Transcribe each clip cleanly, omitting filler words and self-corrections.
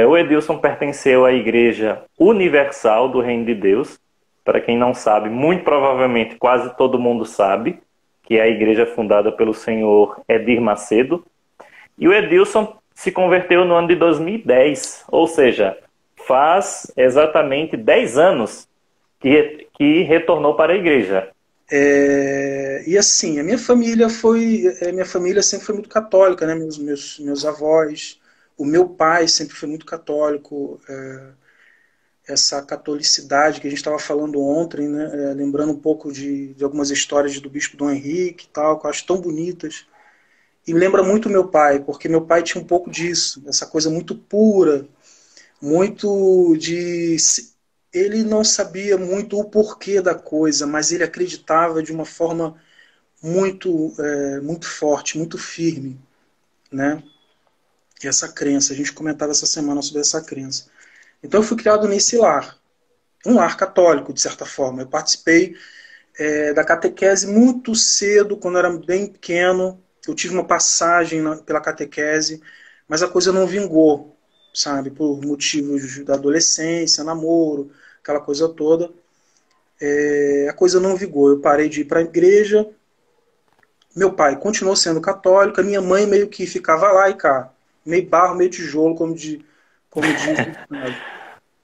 O Edilson pertenceu à Igreja Universal do Reino de Deus. Para quem não sabe, muito provavelmente quase todo mundo sabe, que é a igreja fundada pelo senhor Edir Macedo. E o Edilson se converteu no ano de 2010, ou seja, faz exatamente 10 anos que retornou para a igreja. E assim, a minha família sempre foi muito católica, né? Meus avós, o meu pai sempre foi muito católico. Essa catolicidade que a gente estava falando ontem, né? Lembrando um pouco de algumas histórias do Bispo Dom Henrique e tal, que eu acho tão bonitas. E lembra muito meu pai, porque meu pai tinha um pouco disso, essa coisa muito pura, muito de... Ele não sabia muito o porquê da coisa, mas ele acreditava de uma forma muito forte, muito firme, né? E essa crença, a gente comentava essa semana sobre essa crença. Então eu fui criado nesse lar, um lar católico, de certa forma. Eu participei da catequese muito cedo, quando eu era bem pequeno. Eu tive uma passagem pela catequese, mas a coisa não vingou, sabe? Por motivos da adolescência, namoro, aquela coisa toda. A coisa não vingou. Eu parei de ir para a igreja. Meu pai continuou sendo católico, a minha mãe meio que ficava lá e cá. Meio barro, meio tijolo, como diz.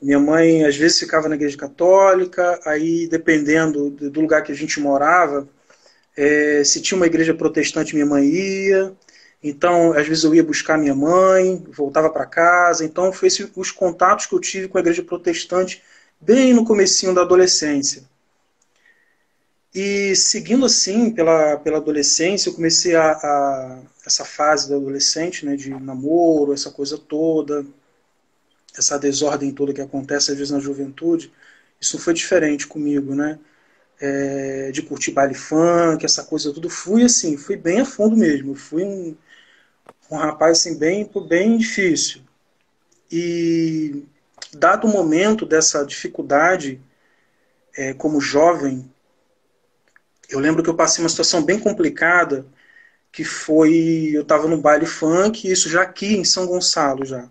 Minha mãe, às vezes, ficava na igreja católica, aí, dependendo do lugar que a gente morava, se tinha uma igreja protestante, minha mãe ia. Então, às vezes, eu ia buscar minha mãe, voltava para casa. Então, foi os contatos que eu tive com a igreja protestante bem no comecinho da adolescência. E, seguindo assim, pela adolescência, eu comecei essa fase da adolescente, né, de namoro, essa coisa toda, essa desordem toda que acontece às vezes na juventude. Isso foi diferente comigo, né? De curtir baile funk, essa coisa tudo. Fui bem a fundo mesmo. Eu fui um rapaz assim, bem difícil. E dado o momento dessa dificuldade, como jovem, eu lembro que eu passei uma situação bem complicada, que foi, eu estava no baile funk, isso já aqui em São Gonçalo já.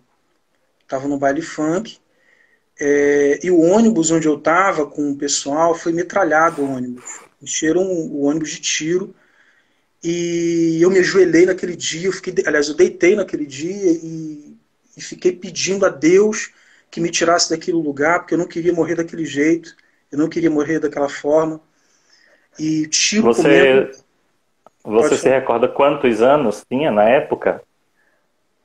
Estava no baile funk, e o ônibus onde eu estava com o pessoal foi metralhado, o ônibus. Encheram o ônibus de tiro e eu me ajoelhei naquele dia, eu deitei naquele dia e fiquei pedindo a Deus que me tirasse daquele lugar, porque eu não queria morrer daquele jeito, eu não queria morrer daquela forma. E tiro comendo... Você se recorda quantos anos tinha na época?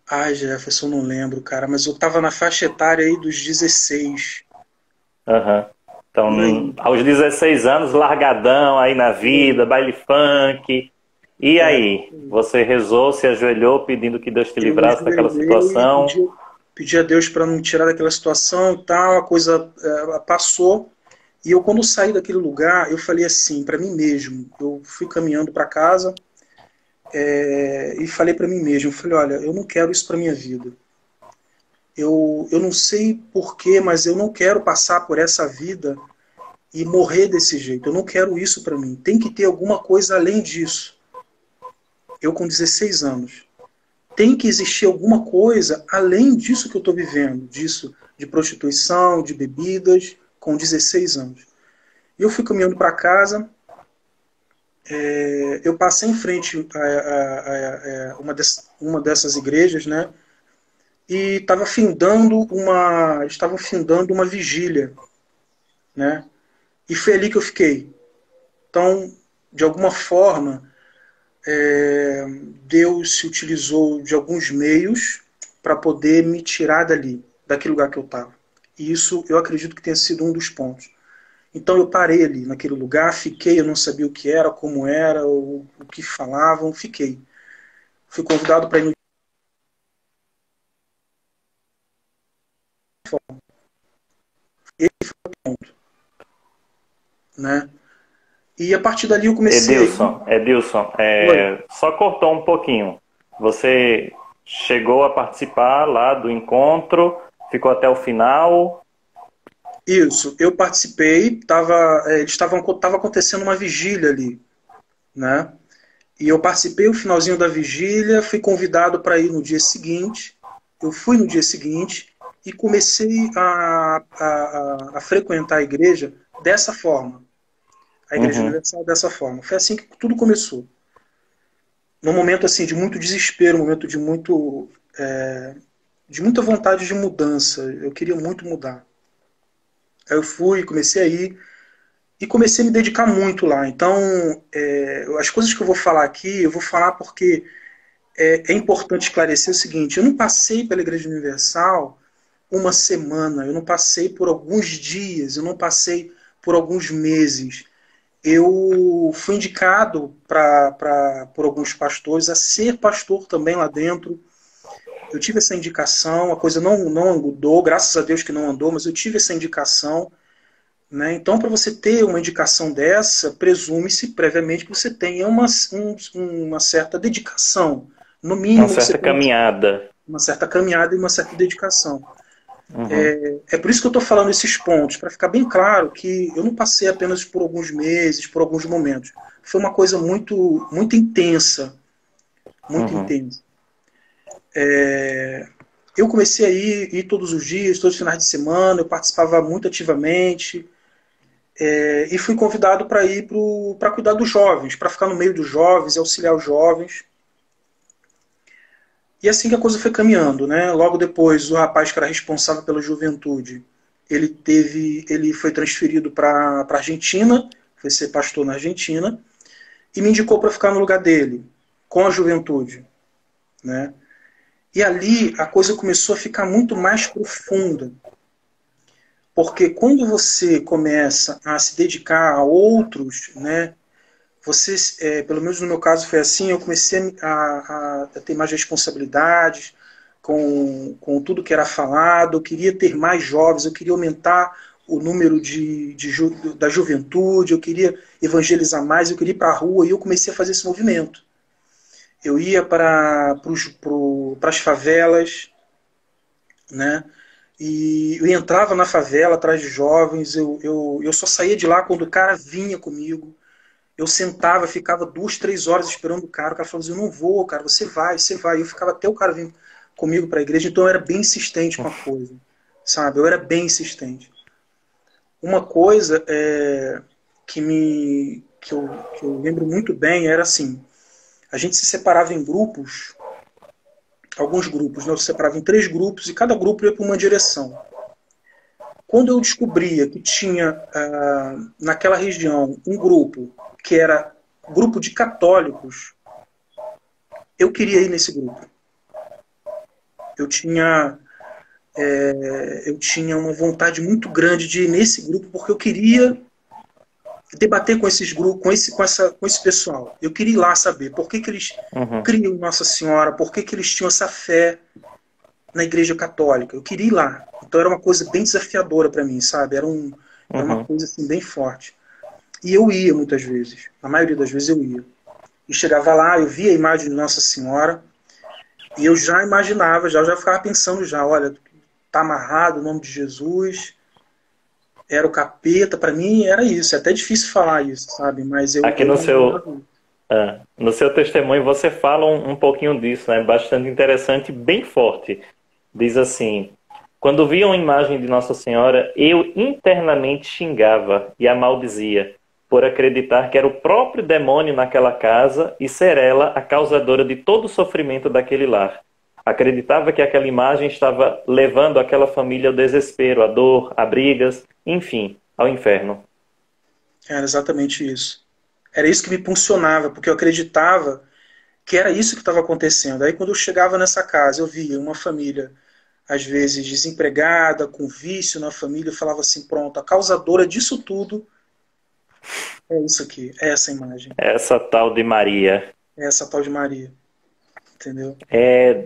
Ai, Jefferson, não lembro, cara, mas eu estava na faixa etária aí dos 16. Uhum. Por Então, aí. aos 16 anos, largadão aí na vida, baile funk. E aí? Você rezou, se ajoelhou pedindo que Deus te Eu me livrasse daquela ajoelhei e situação? pedi a Deus para me tirar daquela situação e tal, a coisa passou. E eu, quando saí daquele lugar, eu falei assim, para mim mesmo, eu fui caminhando para casa e falei para mim mesmo, eu falei, olha, eu não quero isso para minha vida. Eu não sei porquê, mas eu não quero passar por essa vida e morrer desse jeito. Eu não quero isso para mim. Tem que ter alguma coisa além disso. Eu com 16 anos. Tem que existir alguma coisa além disso que eu estou vivendo, disso, de prostituição, de bebidas, com 16 anos. E eu fui caminhando para casa, eu passei em frente a uma dessas igrejas, né? E estavam findando uma vigília, né? E foi ali que eu fiquei. Então, de alguma forma, Deus se utilizou de alguns meios para poder me tirar dali, daquele lugar que eu estava. E isso eu acredito que tenha sido um dos pontos. Então eu parei ali naquele lugar, fiquei, eu não sabia o que era, como era, o que falavam, fiquei. Fui convidado para ir no... Esse foi o ponto, né? E a partir dali eu comecei a ir... Edilson, Oi. só cortou um pouquinho. Você chegou a participar lá do encontro, ficou até o final. Isso, eu participei, estava acontecendo uma vigília ali, né? E eu participei o finalzinho da vigília, fui convidado para ir no dia seguinte, eu fui no dia seguinte e comecei a frequentar a igreja dessa forma. A Igreja Universal dessa forma. Foi assim que tudo começou. Num momento assim de muito desespero, um momento de muita vontade de mudança. Eu queria muito mudar. Aí eu fui, comecei a ir e comecei a me dedicar muito lá. Então, as coisas que eu vou falar aqui, eu vou falar porque é importante esclarecer o seguinte: eu não passei pela Igreja Universal uma semana, eu não passei por alguns dias, eu não passei por alguns meses. Eu fui indicado por alguns pastores a ser pastor também lá dentro. Eu tive essa indicação, a coisa não andou, graças a Deus que não andou, mas eu tive essa indicação. Né? Então, para você ter uma indicação dessa, presume-se previamente que você tenha uma certa dedicação. No mínimo, uma certa caminhada. Uma certa caminhada e uma certa dedicação. É por isso que eu estou falando esses pontos, para ficar bem claro que eu não passei apenas por alguns meses, por alguns momentos. Foi uma coisa muito, muito intensa. Muito intensa. Eu comecei a ir todos os dias, todos os finais de semana, eu participava muito ativamente. E fui convidado para ir para cuidar dos jovens, para ficar no meio dos jovens e auxiliar os jovens. E assim que a coisa foi caminhando, né? Logo depois, o rapaz que era responsável pela juventude, ele foi transferido para a Argentina, foi ser pastor na Argentina, e me indicou para ficar no lugar dele, com a juventude, né? E ali a coisa começou a ficar muito mais profunda. Porque quando você começa a se dedicar a outros, né, você, pelo menos no meu caso foi assim, eu comecei a ter mais responsabilidades com tudo que era falado, eu queria ter mais jovens, eu queria aumentar o número da juventude, eu queria evangelizar mais, eu queria ir para a rua, e eu comecei a fazer esse movimento. Eu ia para as favelas, né? E eu entrava na favela atrás de jovens, eu só saía de lá quando o cara vinha comigo. Eu sentava, ficava 2, 3 horas esperando o cara falava assim: eu não vou, cara, você vai. E eu ficava até o cara vir comigo para a igreja, então eu era bem insistente com a coisa, sabe? Eu era bem insistente. Uma coisa que eu lembro muito bem era assim: a gente se separava em grupos, alguns grupos, né? Eu se separava em 3 grupos e cada grupo ia para uma direção. Quando eu descobria que tinha naquela região um grupo que era grupo de católicos, eu queria ir nesse grupo. Eu tinha uma vontade muito grande de ir nesse grupo porque eu queria debater com esses grupos, com esse pessoal. Eu queria ir lá saber por que eles criam Nossa Senhora, por que eles tinham essa fé na Igreja Católica. Eu queria ir lá. Então era uma coisa bem desafiadora para mim, sabe? Era uma coisa assim, bem forte. E eu ia muitas vezes. A maioria das vezes eu ia. E chegava lá, eu via a imagem de Nossa Senhora e eu já imaginava, eu já ficava pensando olha, tá amarrado o nome de Jesus, era o capeta, para mim era isso. É até difícil falar isso, sabe? Mas aqui no seu testemunho você fala um pouquinho disso, né? Bastante interessante, bem forte. Diz assim: quando via uma imagem de Nossa Senhora, eu internamente xingava e a maldizia, por acreditar que era o próprio demônio naquela casa e ser ela a causadora de todo o sofrimento daquele lar. Acreditava que aquela imagem estava levando aquela família ao desespero, à dor, a brigas, enfim, ao inferno. Era exatamente isso. Era isso que me impulsionava, porque eu acreditava que era isso que estava acontecendo. Aí quando eu chegava nessa casa, eu via uma família, às vezes desempregada, com vício na família, eu falava assim: pronto, a causadora disso tudo é isso aqui, é essa imagem. Essa tal de Maria. É essa tal de Maria. Entendeu?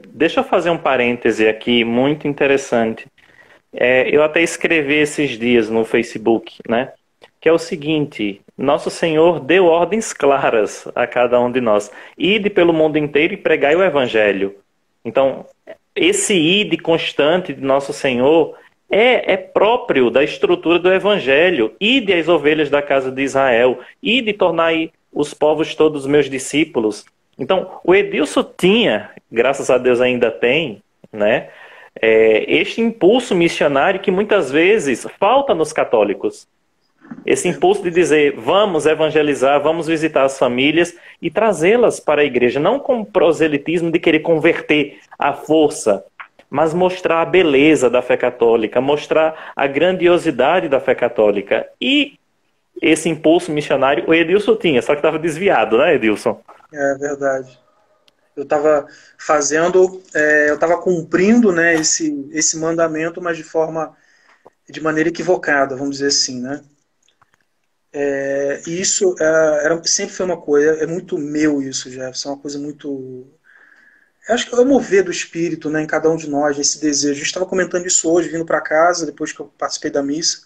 Deixa eu fazer um parêntese aqui, muito interessante. Eu até escrevi esses dias no Facebook, né? Que é o seguinte: Nosso Senhor deu ordens claras a cada um de nós. Ide pelo mundo inteiro e pregai o Evangelho. Então, esse ide constante de Nosso Senhor é próprio da estrutura do Evangelho. Ide as ovelhas da casa de Israel. Ide tornai os povos todos meus discípulos. Então, o Edilson tinha, graças a Deus ainda tem, né? Este impulso missionário que muitas vezes falta nos católicos. Esse impulso de dizer, vamos evangelizar, vamos visitar as famílias e trazê-las para a igreja, não com proselitismo de querer converter à força, mas mostrar a beleza da fé católica, mostrar a grandiosidade da fé católica. E esse impulso missionário o Edilson tinha, só que estava desviado, né, Edilson? É verdade. Eu estava fazendo, eu estava cumprindo, né, esse mandamento, mas de maneira equivocada, vamos dizer assim, né? E isso sempre foi uma coisa, é muito meu isso, Jefferson, é uma coisa muito... Eu acho que é o mover do espírito, né, em cada um de nós, esse desejo. A gente estava comentando isso hoje, vindo para casa, depois que eu participei da missa,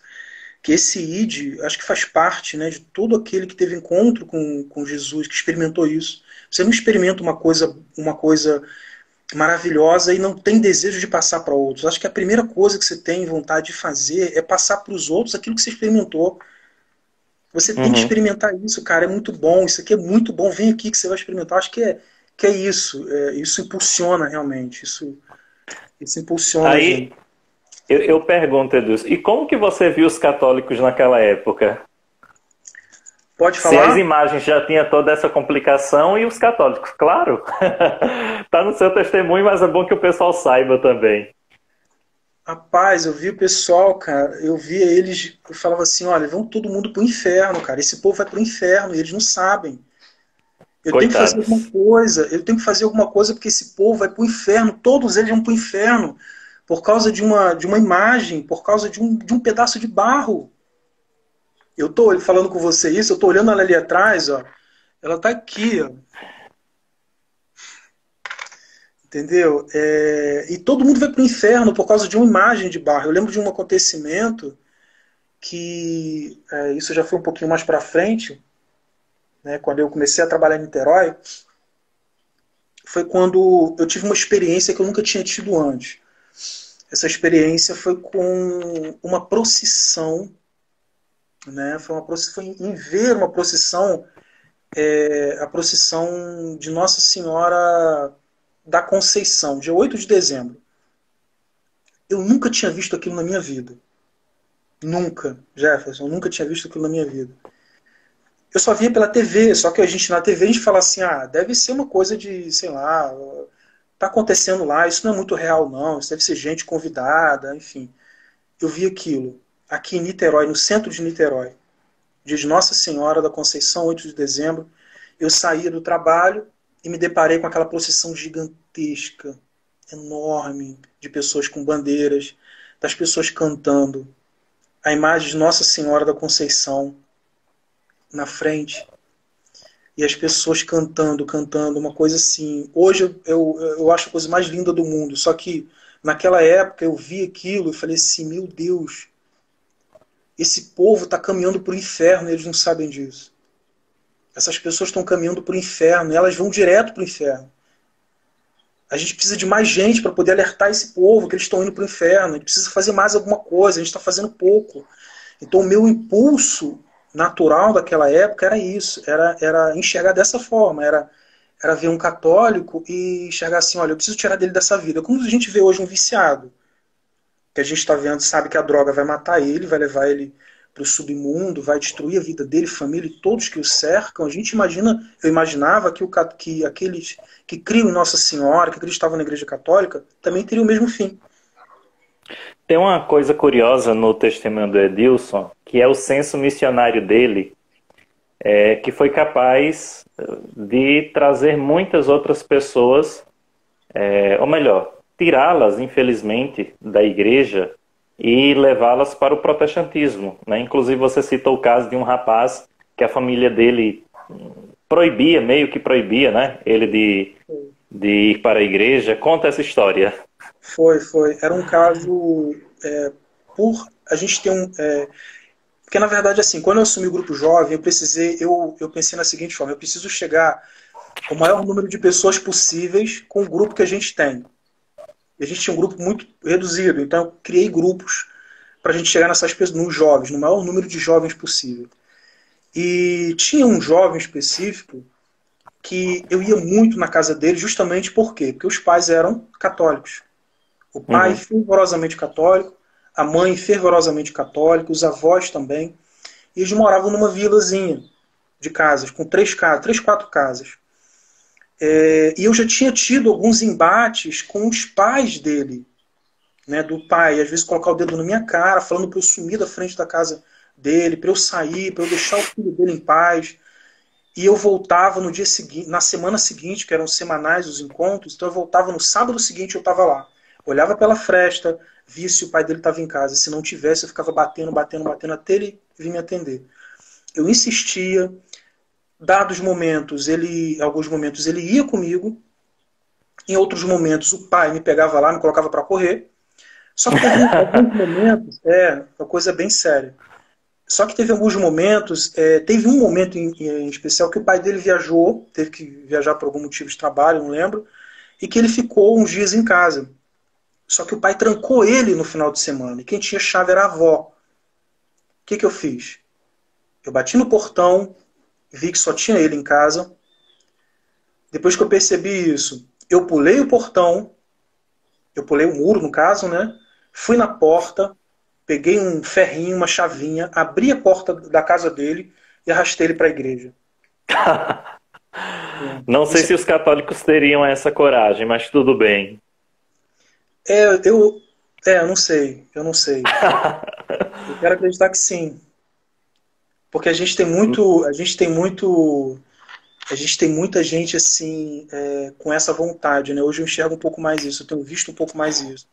que esse id, acho que faz parte, né, de todo aquele que teve encontro com Jesus, que experimentou isso. Você não experimenta uma coisa maravilhosa e não tem desejo de passar para outros. Acho que a primeira coisa que você tem vontade de fazer é passar para os outros aquilo que você experimentou. Você tem que Uhum. experimentar isso, cara, é muito bom, isso aqui é muito bom, vem aqui que você vai experimentar. Acho que é isso, isso impulsiona realmente, isso impulsiona a gente. Aí eu pergunto, Edilson, e como que você viu os católicos naquela época? Pode Se as falar? imagens já tinham toda essa complicação e os católicos, claro. Tá no seu testemunho, mas é bom que o pessoal saiba também. Rapaz, eu vi o pessoal, cara, eu via eles, eu falava assim, olha, vão todo mundo pro inferno, cara, esse povo vai pro inferno e eles não sabem. Eu tenho que fazer alguma Coitados. coisa, eu tenho que fazer alguma coisa porque esse povo vai pro inferno, todos eles vão pro inferno por causa de uma imagem, por causa de um pedaço de barro. Eu tô falando com você isso, eu tô olhando ela ali atrás, ó, ela tá aqui, ó, entendeu? E todo mundo vai pro inferno por causa de uma imagem de barro. Eu lembro de um acontecimento que isso já foi um pouquinho mais para frente, né, quando eu comecei a trabalhar em Niterói, foi quando eu tive uma experiência que eu nunca tinha tido antes. Essa experiência foi com uma procissão, né, foi em ver uma procissão, a procissão de Nossa Senhora da Conceição, dia 8 de dezembro. Eu nunca tinha visto aquilo na minha vida. Nunca, Jefferson, eu nunca tinha visto aquilo na minha vida. Eu só via pela TV, só que na TV a gente fala assim, deve ser uma coisa de, sei lá, tá acontecendo lá, isso não é muito real não, isso deve ser gente convidada, enfim. Eu vi aquilo, aqui em Niterói, no centro de Niterói, dia de Nossa Senhora da Conceição, 8 de dezembro, eu saía do trabalho e me deparei com aquela procissão gigantesca, enorme, de pessoas com bandeiras, das pessoas cantando, a imagem de Nossa Senhora da Conceição na frente, e as pessoas cantando, cantando, uma coisa assim. Hoje eu acho a coisa mais linda do mundo, só que naquela época eu vi aquilo e falei assim, meu Deus, esse povo está caminhando para o inferno e eles não sabem disso. Essas pessoas estão caminhando para o inferno e elas vão direto para o inferno. A gente precisa de mais gente para poder alertar esse povo que eles estão indo para o inferno. A gente precisa fazer mais alguma coisa, a gente está fazendo pouco. Então o meu impulso natural daquela época era isso, era enxergar dessa forma, era ver um católico e enxergar assim, olha, eu preciso tirar dele dessa vida. Como a gente vê hoje um viciado, que a gente está vendo, sabe que a droga vai matar ele, vai levar ele para o submundo, vai destruir a vida dele, família e todos que o cercam. A gente imagina, eu imaginava que aqueles que criam em Nossa Senhora, que acreditavam na Igreja Católica, também teriam o mesmo fim. Tem uma coisa curiosa no testemunho do Edilson, que é o senso missionário dele, que foi capaz de trazer muitas outras pessoas, ou melhor, tirá-las, infelizmente, da igreja e levá-las para o protestantismo, né? Inclusive você citou o caso de um rapaz que a família dele proibia, meio que proibia, né? Ele de ir para a igreja. Conta essa história. Foi. Era um caso por a gente ter um. Porque, na verdade, assim, quando eu assumi o grupo jovem, eu pensei na seguinte forma, eu preciso chegar ao maior número de pessoas possíveis com o grupo que a gente tem. E a gente tinha um grupo muito reduzido, então eu criei grupos para a gente chegar nessas pessoas, nos jovens, no maior número de jovens possível. E tinha um jovem específico que eu ia muito na casa dele, justamente por quê? Porque os pais eram católicos. O pai Uhum. fervorosamente católico, a mãe fervorosamente católica, os avós também. E eles moravam numa vilazinha de casas, com três, quatro casas. E eu já tinha tido alguns embates com os pais dele, né, do pai, às vezes colocar o dedo na minha cara, falando para eu sumir da frente da casa dele, para eu sair, para eu deixar o filho dele em paz. E eu voltava no dia seguinte, na semana seguinte, que eram semanais os encontros, então eu voltava no sábado seguinte, eu estava lá. Olhava pela fresta, via se o pai dele estava em casa. Se não tivesse, eu ficava batendo, batendo, batendo, até ele vir me atender. Eu insistia, dados momentos, alguns momentos ele ia comigo, em outros momentos o pai me pegava lá, me colocava para correr. Só que teve alguns momentos, uma coisa bem séria. Só que teve alguns momentos, teve um momento em especial que o pai dele viajou, teve que viajar por algum motivo de trabalho, não lembro, e que ele ficou uns dias em casa. Só que o pai trancou ele no final de semana, e quem tinha chave era a avó. O que eu fiz? Eu bati no portão, vi que só tinha ele em casa. Depois que eu percebi isso, eu pulei o portão, eu pulei o muro, no caso, né? Fui na porta, peguei um ferrinho, uma chavinha, abri a porta da casa dele e arrastei ele para a igreja. Não sei Isso, se os católicos teriam essa coragem, mas tudo bem. é, eu, eu não sei, eu não sei. Eu quero acreditar que sim, porque a gente tem muita gente assim com essa vontade, né? Hoje eu enxergo um pouco mais isso, eu tenho visto um pouco mais isso.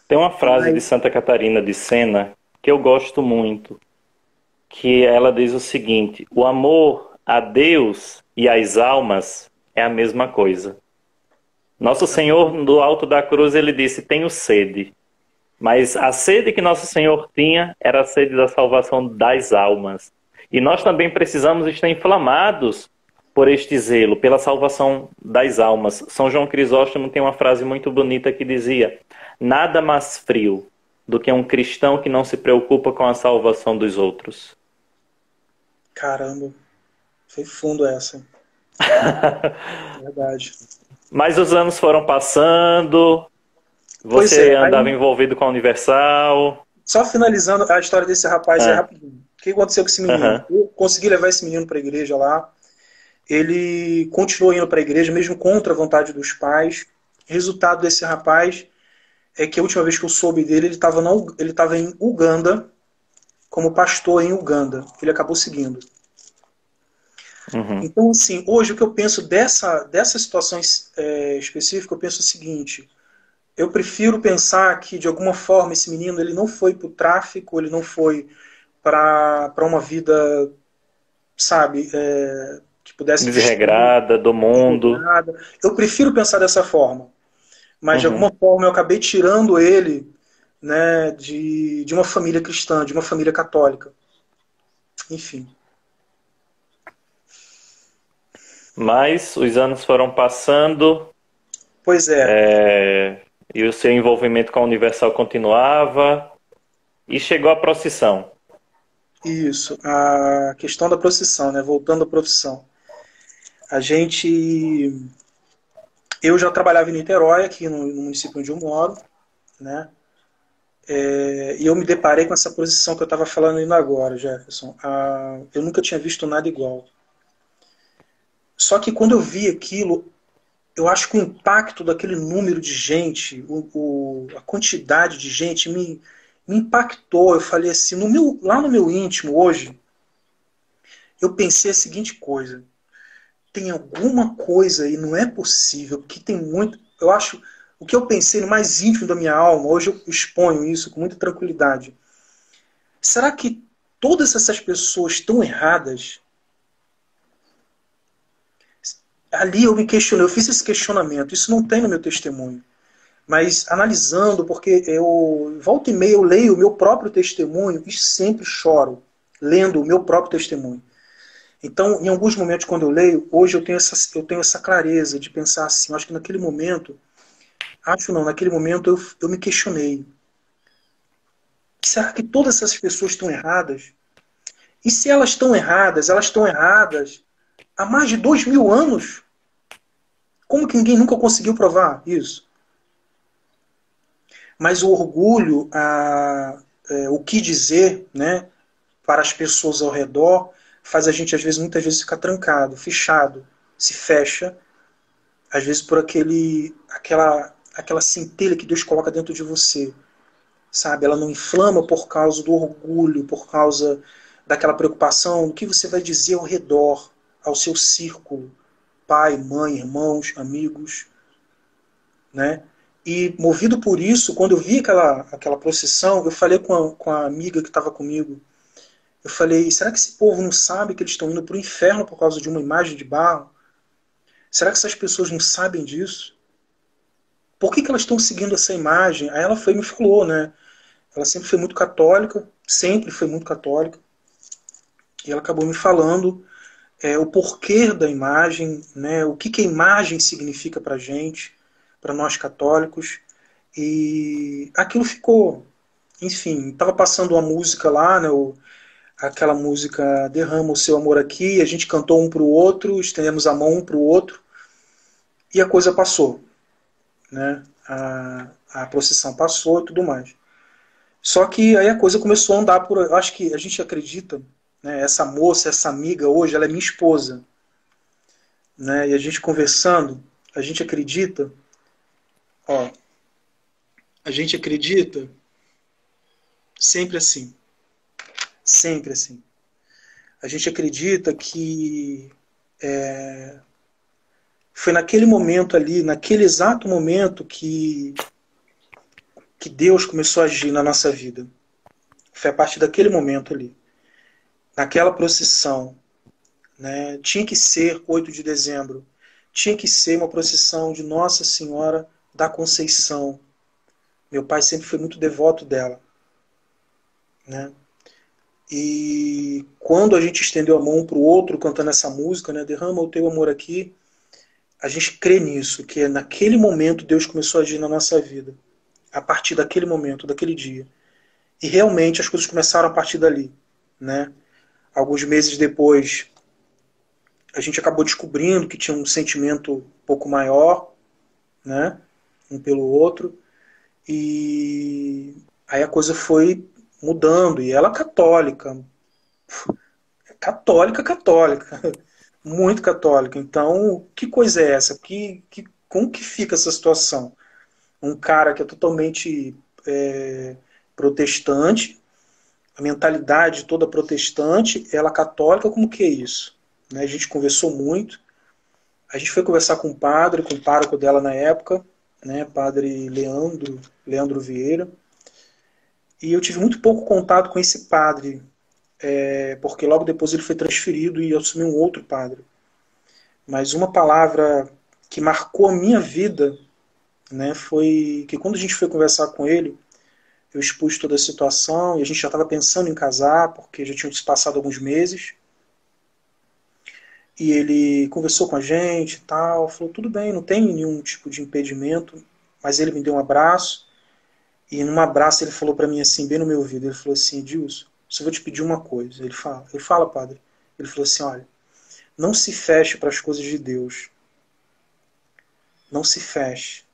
Tem uma frase de Mas, Santa Catarina de Sena que eu gosto muito, que ela diz o seguinte: o amor a Deus e às almas é a mesma coisa. Nosso Senhor, do alto da cruz, ele disse: tenho sede. Mas a sede que Nosso Senhor tinha era a sede da salvação das almas. E nós também precisamos estar inflamados por este zelo, pela salvação das almas. São João Crisóstomo tem uma frase muito bonita que dizia: nada mais frio do que um cristão que não se preocupa com a salvação dos outros. caramba, foi fundo essa, verdade. Mas os anos foram passando, Pois você é, andava aí, envolvido com a Universal. só finalizando a história desse rapaz, é Ah, rapidinho. O que aconteceu com esse menino? aham. Eu consegui levar esse menino para a igreja lá. Ele continuou indo para a igreja, mesmo contra a vontade dos pais. Resultado desse rapaz é que a última vez que eu soube dele, ele estava em Uganda, como pastor em Uganda. Ele acabou seguindo. Uhum. Então, assim, hoje o que eu penso dessa situação específica, eu penso o seguinte: eu prefiro pensar que, de alguma forma, esse menino ele não foi para o tráfico, ele não foi para uma vida, sabe, que pudesse destruir, Desregrada do mundo. desregrada. Eu prefiro pensar dessa forma. Mas, de Uhum. alguma forma, eu acabei tirando ele, né, de uma família cristã, de uma família católica. Enfim. Mas os anos foram passando, Pois é, e o seu envolvimento com a Universal continuava, e chegou a procissão. isso. A questão da procissão, né? Voltando à profissão. A gente. Eu já trabalhava em Niterói, aqui no município onde eu moro, né? E eu me deparei com essa procissão que eu estava falando ainda agora, Jefferson. Eu nunca tinha visto nada igual. Só que quando eu vi aquilo, eu acho que o impacto daquele número de gente, a quantidade de gente me impactou. Eu falei assim, lá no meu íntimo hoje, eu pensei a seguinte coisa: tem alguma coisa aí, não é possível, que tem muito. Eu acho, o que eu pensei no mais íntimo da minha alma, hoje eu exponho isso com muita tranquilidade. Será que todas essas pessoas estão erradas? Ali eu me questionei, eu fiz esse questionamento, isso não tem no meu testemunho. Mas analisando, porque eu volta e meia eu leio o meu próprio testemunho e sempre choro lendo o meu próprio testemunho. Então, em alguns momentos, quando eu leio, hoje eu tenho essa clareza de pensar assim, eu acho que naquele momento eu me questionei. Será que todas essas pessoas estão erradas? E se elas estão erradas há mais de 2000 anos? Como que ninguém nunca conseguiu provar isso? Mas o orgulho, o que dizer, né, para as pessoas ao redor, faz a gente, às vezes, muitas vezes, ficar trancado, fechado, se fecha, às vezes por aquela centelha que Deus coloca dentro de você, sabe? Ela não inflama por causa do orgulho, por causa daquela preocupação, o que você vai dizer ao redor, ao seu círculo, pai, mãe, irmãos, amigos, né? E movido por isso, quando eu vi aquela procissão, eu falei com a amiga que estava comigo, eu falei, será que esse povo não sabe que eles estão indo para o inferno por causa de uma imagem de barro? Será que essas pessoas não sabem disso? Por que elas estão seguindo essa imagem? Aí ela foi e me falou, né? Ela sempre foi muito católica, sempre foi muito católica, e ela acabou me falando o porquê da imagem, né? O que a imagem significa para a gente, para nós católicos, e aquilo ficou, enfim, estava passando uma música lá, né? Aquela música Derrama o Seu Amor Aqui, a gente cantou um para o outro, estendemos a mão um para o outro, e a coisa passou, né? A procissão passou e tudo mais. Só que aí a coisa começou a andar por. Eu acho que a gente acredita, né? Essa moça, essa amiga hoje, ela é minha esposa, né? E a gente conversando, a gente acredita, ó, a gente acredita sempre assim, sempre assim. A gente acredita que foi naquele momento ali, naquele exato momento que Deus começou a agir na nossa vida. Foi a partir daquele momento ali, naquela procissão, né? Tinha que ser 8 de dezembro, tinha que ser uma procissão de Nossa Senhora da Conceição. Meu pai sempre foi muito devoto dela, né? E quando a gente estendeu a mão um para o outro cantando essa música, né? Derrama o teu amor aqui, a gente crê nisso, que é naquele momento Deus começou a agir na nossa vida. A partir daquele momento, daquele dia. E realmente as coisas começaram a partir dali, né? Alguns meses depois, a gente acabou descobrindo que tinha um sentimento um pouco maior, né? Um pelo outro. E aí a coisa foi mudando. E ela é católica. Católica, católica. Muito católica. Então, que coisa é essa? Como que fica essa situação? Um cara que é totalmente protestante, a mentalidade toda protestante, ela católica, como que é isso? Né? A gente conversou muito. A gente foi conversar com com o pároco dela na época, né, padre Leandro Vieira, e eu tive muito pouco contato com esse padre, porque logo depois ele foi transferido e assumiu um outro padre. Mas uma palavra que marcou a minha vida, né, foi que quando a gente foi conversar com ele, eu expus toda a situação e a gente já estava pensando em casar, porque já tinham se passado alguns meses. E ele conversou com a gente e tal, falou, tudo bem, não tem nenhum tipo de impedimento, mas ele me deu um abraço, e num abraço ele falou para mim assim, bem no meu ouvido, ele falou assim, Edilson, só vou te pedir uma coisa. Ele fala, padre, ele falou assim, olha, não se feche para as coisas de Deus, não se feche.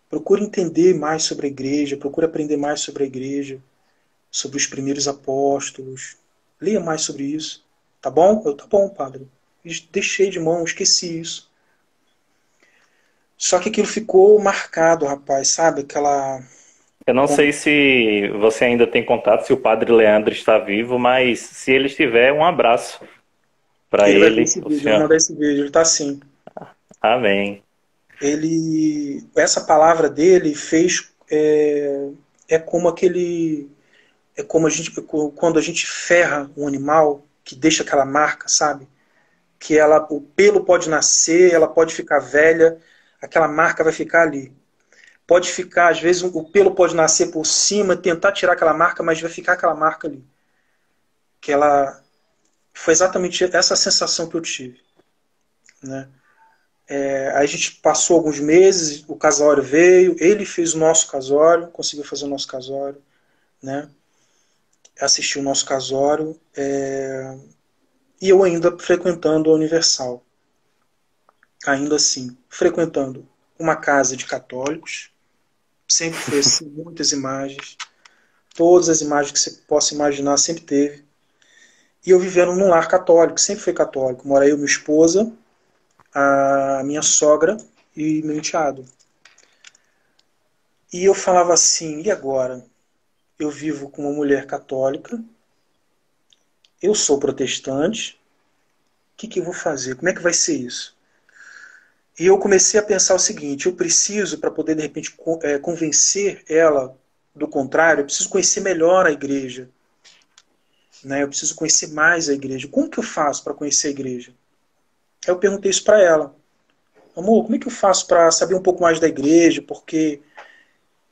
Procure entender mais sobre a igreja, procure aprender mais sobre a igreja, sobre os primeiros apóstolos, leia mais sobre isso, tá bom? Tá bom, padre. Deixei de mão, esqueci isso. Só que aquilo ficou marcado, rapaz, sabe? Eu não sei se você ainda tem contato, se o Padre Leandro está vivo, mas se ele estiver, um abraço para Ele vai ver ele, esse o vídeo, vai senhor. mandar esse vídeo, ele tá assim. Amém. Essa palavra dele fez, é como aquele, é como quando a gente ferra um animal, que deixa aquela marca, sabe? Que o pelo pode nascer, ela pode ficar velha, aquela marca vai ficar ali. Pode ficar, às vezes, o pelo pode nascer por cima, tentar tirar aquela marca, mas vai ficar aquela marca ali. Que ela foi exatamente essa sensação que eu tive, né? Aí a gente passou alguns meses, o casório veio, ele fez o nosso casório, conseguiu fazer o nosso casório, né? Assistiu o nosso casório, e eu ainda frequentando a Universal, ainda assim, frequentando uma casa de católicos, Sempre foi assim, muitas imagens. Todas as imagens que você possa imaginar sempre teve. E eu vivendo num lar católico, sempre foi católico. Mora eu, minha esposa, a minha sogra e meu enteado. E eu falava assim, e agora? Eu vivo com uma mulher católica, eu sou protestante, o que eu vou fazer? Como é que vai ser isso? E eu comecei a pensar o seguinte, eu preciso, para poder de repente convencer ela do contrário, eu preciso conhecer melhor a igreja. Né? Eu preciso conhecer mais a igreja. Como que eu faço para conhecer a igreja? Aí eu perguntei isso para ela. Amor, como é que eu faço para saber um pouco mais da igreja? Porque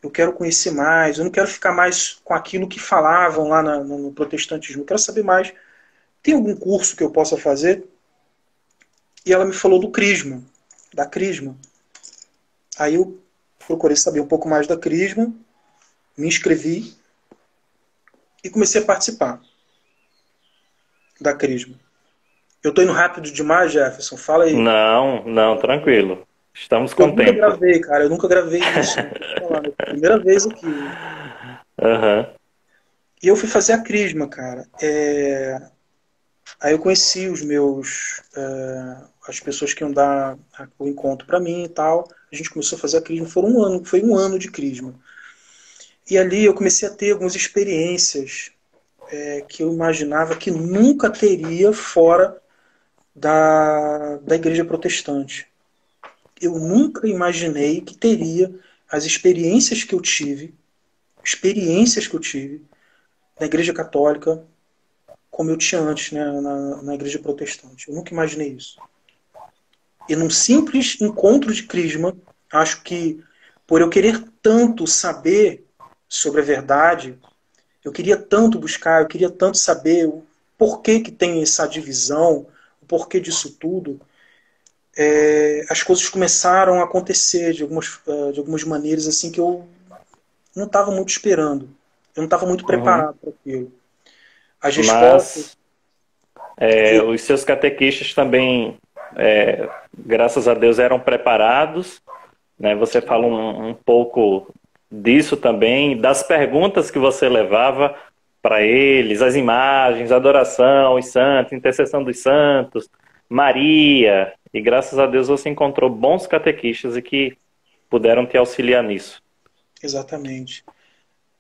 eu quero conhecer mais, eu não quero ficar mais com aquilo que falavam lá no protestantismo. Eu quero saber mais. Tem algum curso que eu possa fazer? E ela me falou do Crisma, da Crisma. Aí eu procurei saber um pouco mais da Crisma, me inscrevi e comecei a participar da Crisma. Eu estou indo rápido demais, Jefferson? Fala aí. Não, não, tranquilo. Estamos Eu com nunca tempo. gravei, cara. Eu nunca gravei isso. Não tô falando. É a primeira vez aqui. Aham. E eu fui fazer a Crisma, cara. Aí eu conheci os meus... as pessoas que iam dar o encontro para mim e tal. A gente começou a fazer a Crisma. Foi um ano de Crisma. E ali eu comecei a ter algumas experiências que eu imaginava que nunca teria fora da igreja protestante. Eu nunca imaginei que teria as experiências que eu tive na igreja católica, como eu tinha antes, né, na igreja protestante. Eu nunca imaginei isso. E num simples encontro de crisma, acho que por eu querer tanto saber sobre a verdade, eu queria tanto buscar, eu queria tanto saber o porquê que tem essa divisão, o porquê disso tudo, as coisas começaram a acontecer de algumas maneiras assim que eu não estava muito esperando. Eu não estava muito Uhum. preparado para aquilo. As respostas. Mas os seus catequistas também, graças a Deus, eram preparados, né? Você fala um pouco disso também, das perguntas que você levava para eles, as imagens, a adoração, os santos, intercessão dos santos, Maria, e graças a Deus você encontrou bons catequistas e que puderam te auxiliar nisso. Exatamente.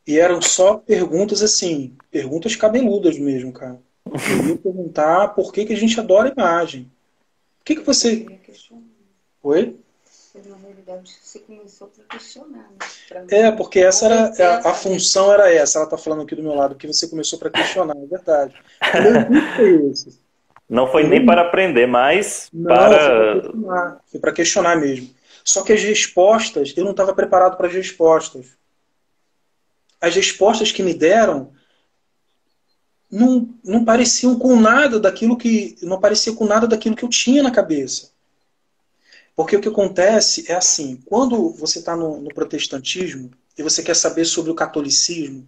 E eram só perguntas assim, perguntas cabeludas mesmo, cara. Eu ia perguntar por que a gente adora a imagem. O que você. Oi? Na realidade, você começou para questionar, né? Porque essa era a função era essa. Ela está falando aqui do meu lado, que você começou para questionar, é verdade. O meu intuito foi esse. Não foi nem para aprender, mas Não, foi para para... questionar. Foi para questionar mesmo. Só que as respostas, eu não estava preparado para as respostas. As respostas que me deram não pareciam com nada daquilo que. Não parecia com nada daquilo que eu tinha na cabeça. Porque o que acontece é assim, quando você está no protestantismo e você quer saber sobre o catolicismo,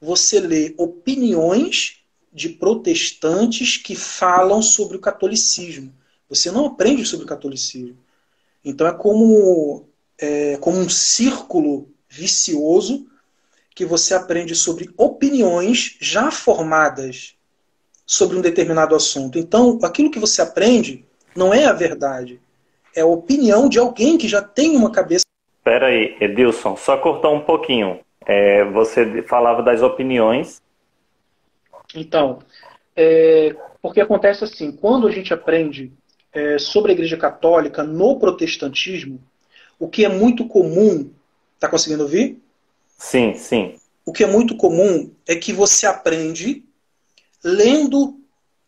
você lê opiniões de protestantes que falam sobre o catolicismo. Você não aprende sobre o catolicismo. Então é como um círculo vicioso que você aprende sobre opiniões já formadas sobre um determinado assunto. Então, aquilo que você aprende não é a verdade. É a opinião de alguém que já tem uma cabeça. Espera aí, Edilson, só cortar um pouquinho. Você falava das opiniões. Então, porque acontece assim, quando a gente aprende sobre a Igreja Católica no protestantismo, o que é muito comum, está conseguindo ouvir? Sim, sim. O que é muito comum é que você aprende lendo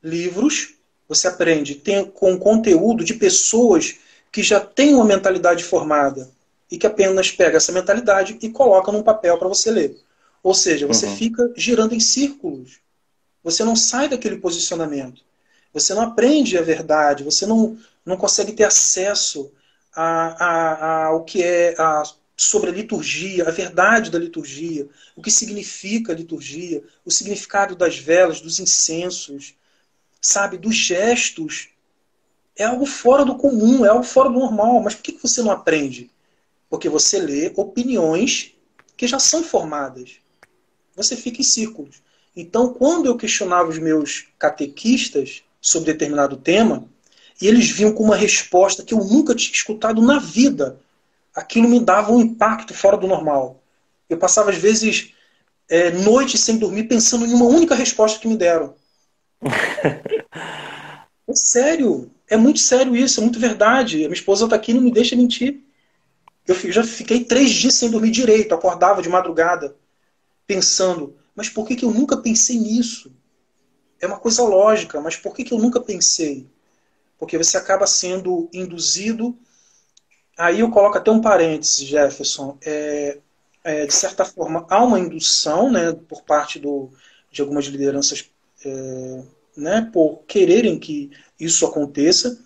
livros, você aprende com conteúdo de pessoas que já têm uma mentalidade formada e que apenas pega essa mentalidade e coloca num papel para você ler. Ou seja, você fica girando em círculos. Você não sai daquele posicionamento. Você não aprende a verdade, você não consegue ter acesso ao que é sobre a liturgia, a verdade da liturgia, o que significa a liturgia, o significado das velas, dos incensos, sabe, dos gestos. É algo fora do comum, é algo fora do normal. Mas por que você não aprende? Porque você lê opiniões que já são formadas. Você fica em círculos. Então, quando eu questionava os meus catequistas sobre determinado tema, e eles vinham com uma resposta que eu nunca tinha escutado na vida, aquilo me dava um impacto fora do normal. Eu passava, às vezes, noites sem dormir pensando em uma única resposta que me deram. É sério. É muito sério isso, é muito verdade. A minha esposa está aqui e não me deixa mentir. Eu já fiquei 3 dias sem dormir direito, acordava de madrugada, pensando, mas por que eu nunca pensei nisso? É uma coisa lógica, mas por que eu nunca pensei? Porque você acaba sendo induzido. Aí eu coloco até um parênteses, Jefferson. De certa forma, há uma indução, né, por parte de algumas lideranças, né, por quererem que isso aconteça,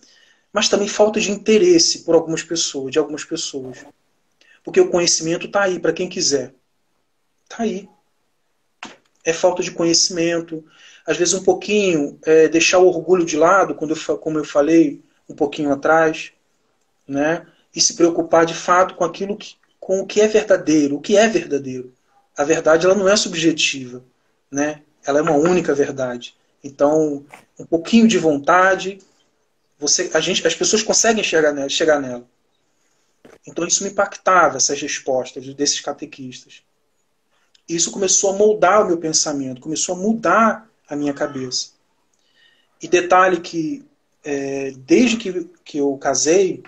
mas também falta de interesse por algumas pessoas, de algumas pessoas. Porque o conhecimento está aí para quem quiser. Está aí. É falta de conhecimento. Às vezes um pouquinho, deixar o orgulho de lado, como eu falei um pouquinho atrás, né? E se preocupar de fato com aquilo com o que é verdadeiro. O que é verdadeiro? A verdade ela não é subjetiva, né? Ela é uma única verdade. Então, um pouquinho de vontade, as pessoas conseguem chegar nela. Então isso me impactava, essas respostas desses catequistas. Isso começou a moldar o meu pensamento, começou a mudar a minha cabeça. E detalhe que, desde que eu casei,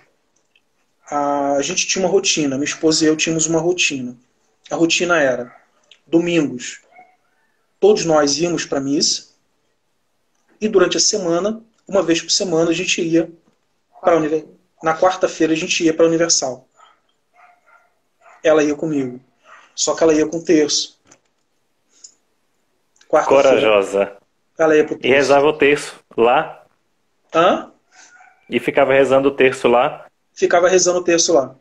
a gente tinha uma rotina, minha esposa e eu tínhamos uma rotina. A rotina era, domingos, todos nós íamos para a missa, e durante a semana, uma vez por semana, a gente ia para na quarta-feira a gente ia para a Universal. Ela ia comigo. Só que ela ia com terço. Corajosa. Ela ia pro terço. E rezava o terço lá? Hã? E ficava rezando o terço lá? Ficava rezando o terço lá.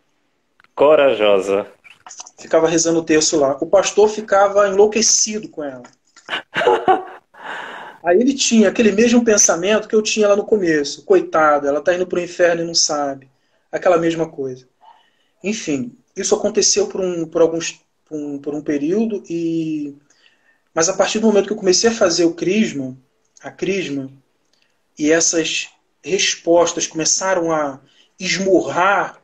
Corajosa. Ficava rezando o terço lá. O pastor ficava enlouquecido com ela. Aí ele tinha aquele mesmo pensamento que eu tinha lá no começo. Coitada, ela está indo para o inferno e não sabe. Aquela mesma coisa. Enfim, isso aconteceu por um período, mas a partir do momento que eu comecei a fazer a crisma, e essas respostas começaram a esmurrar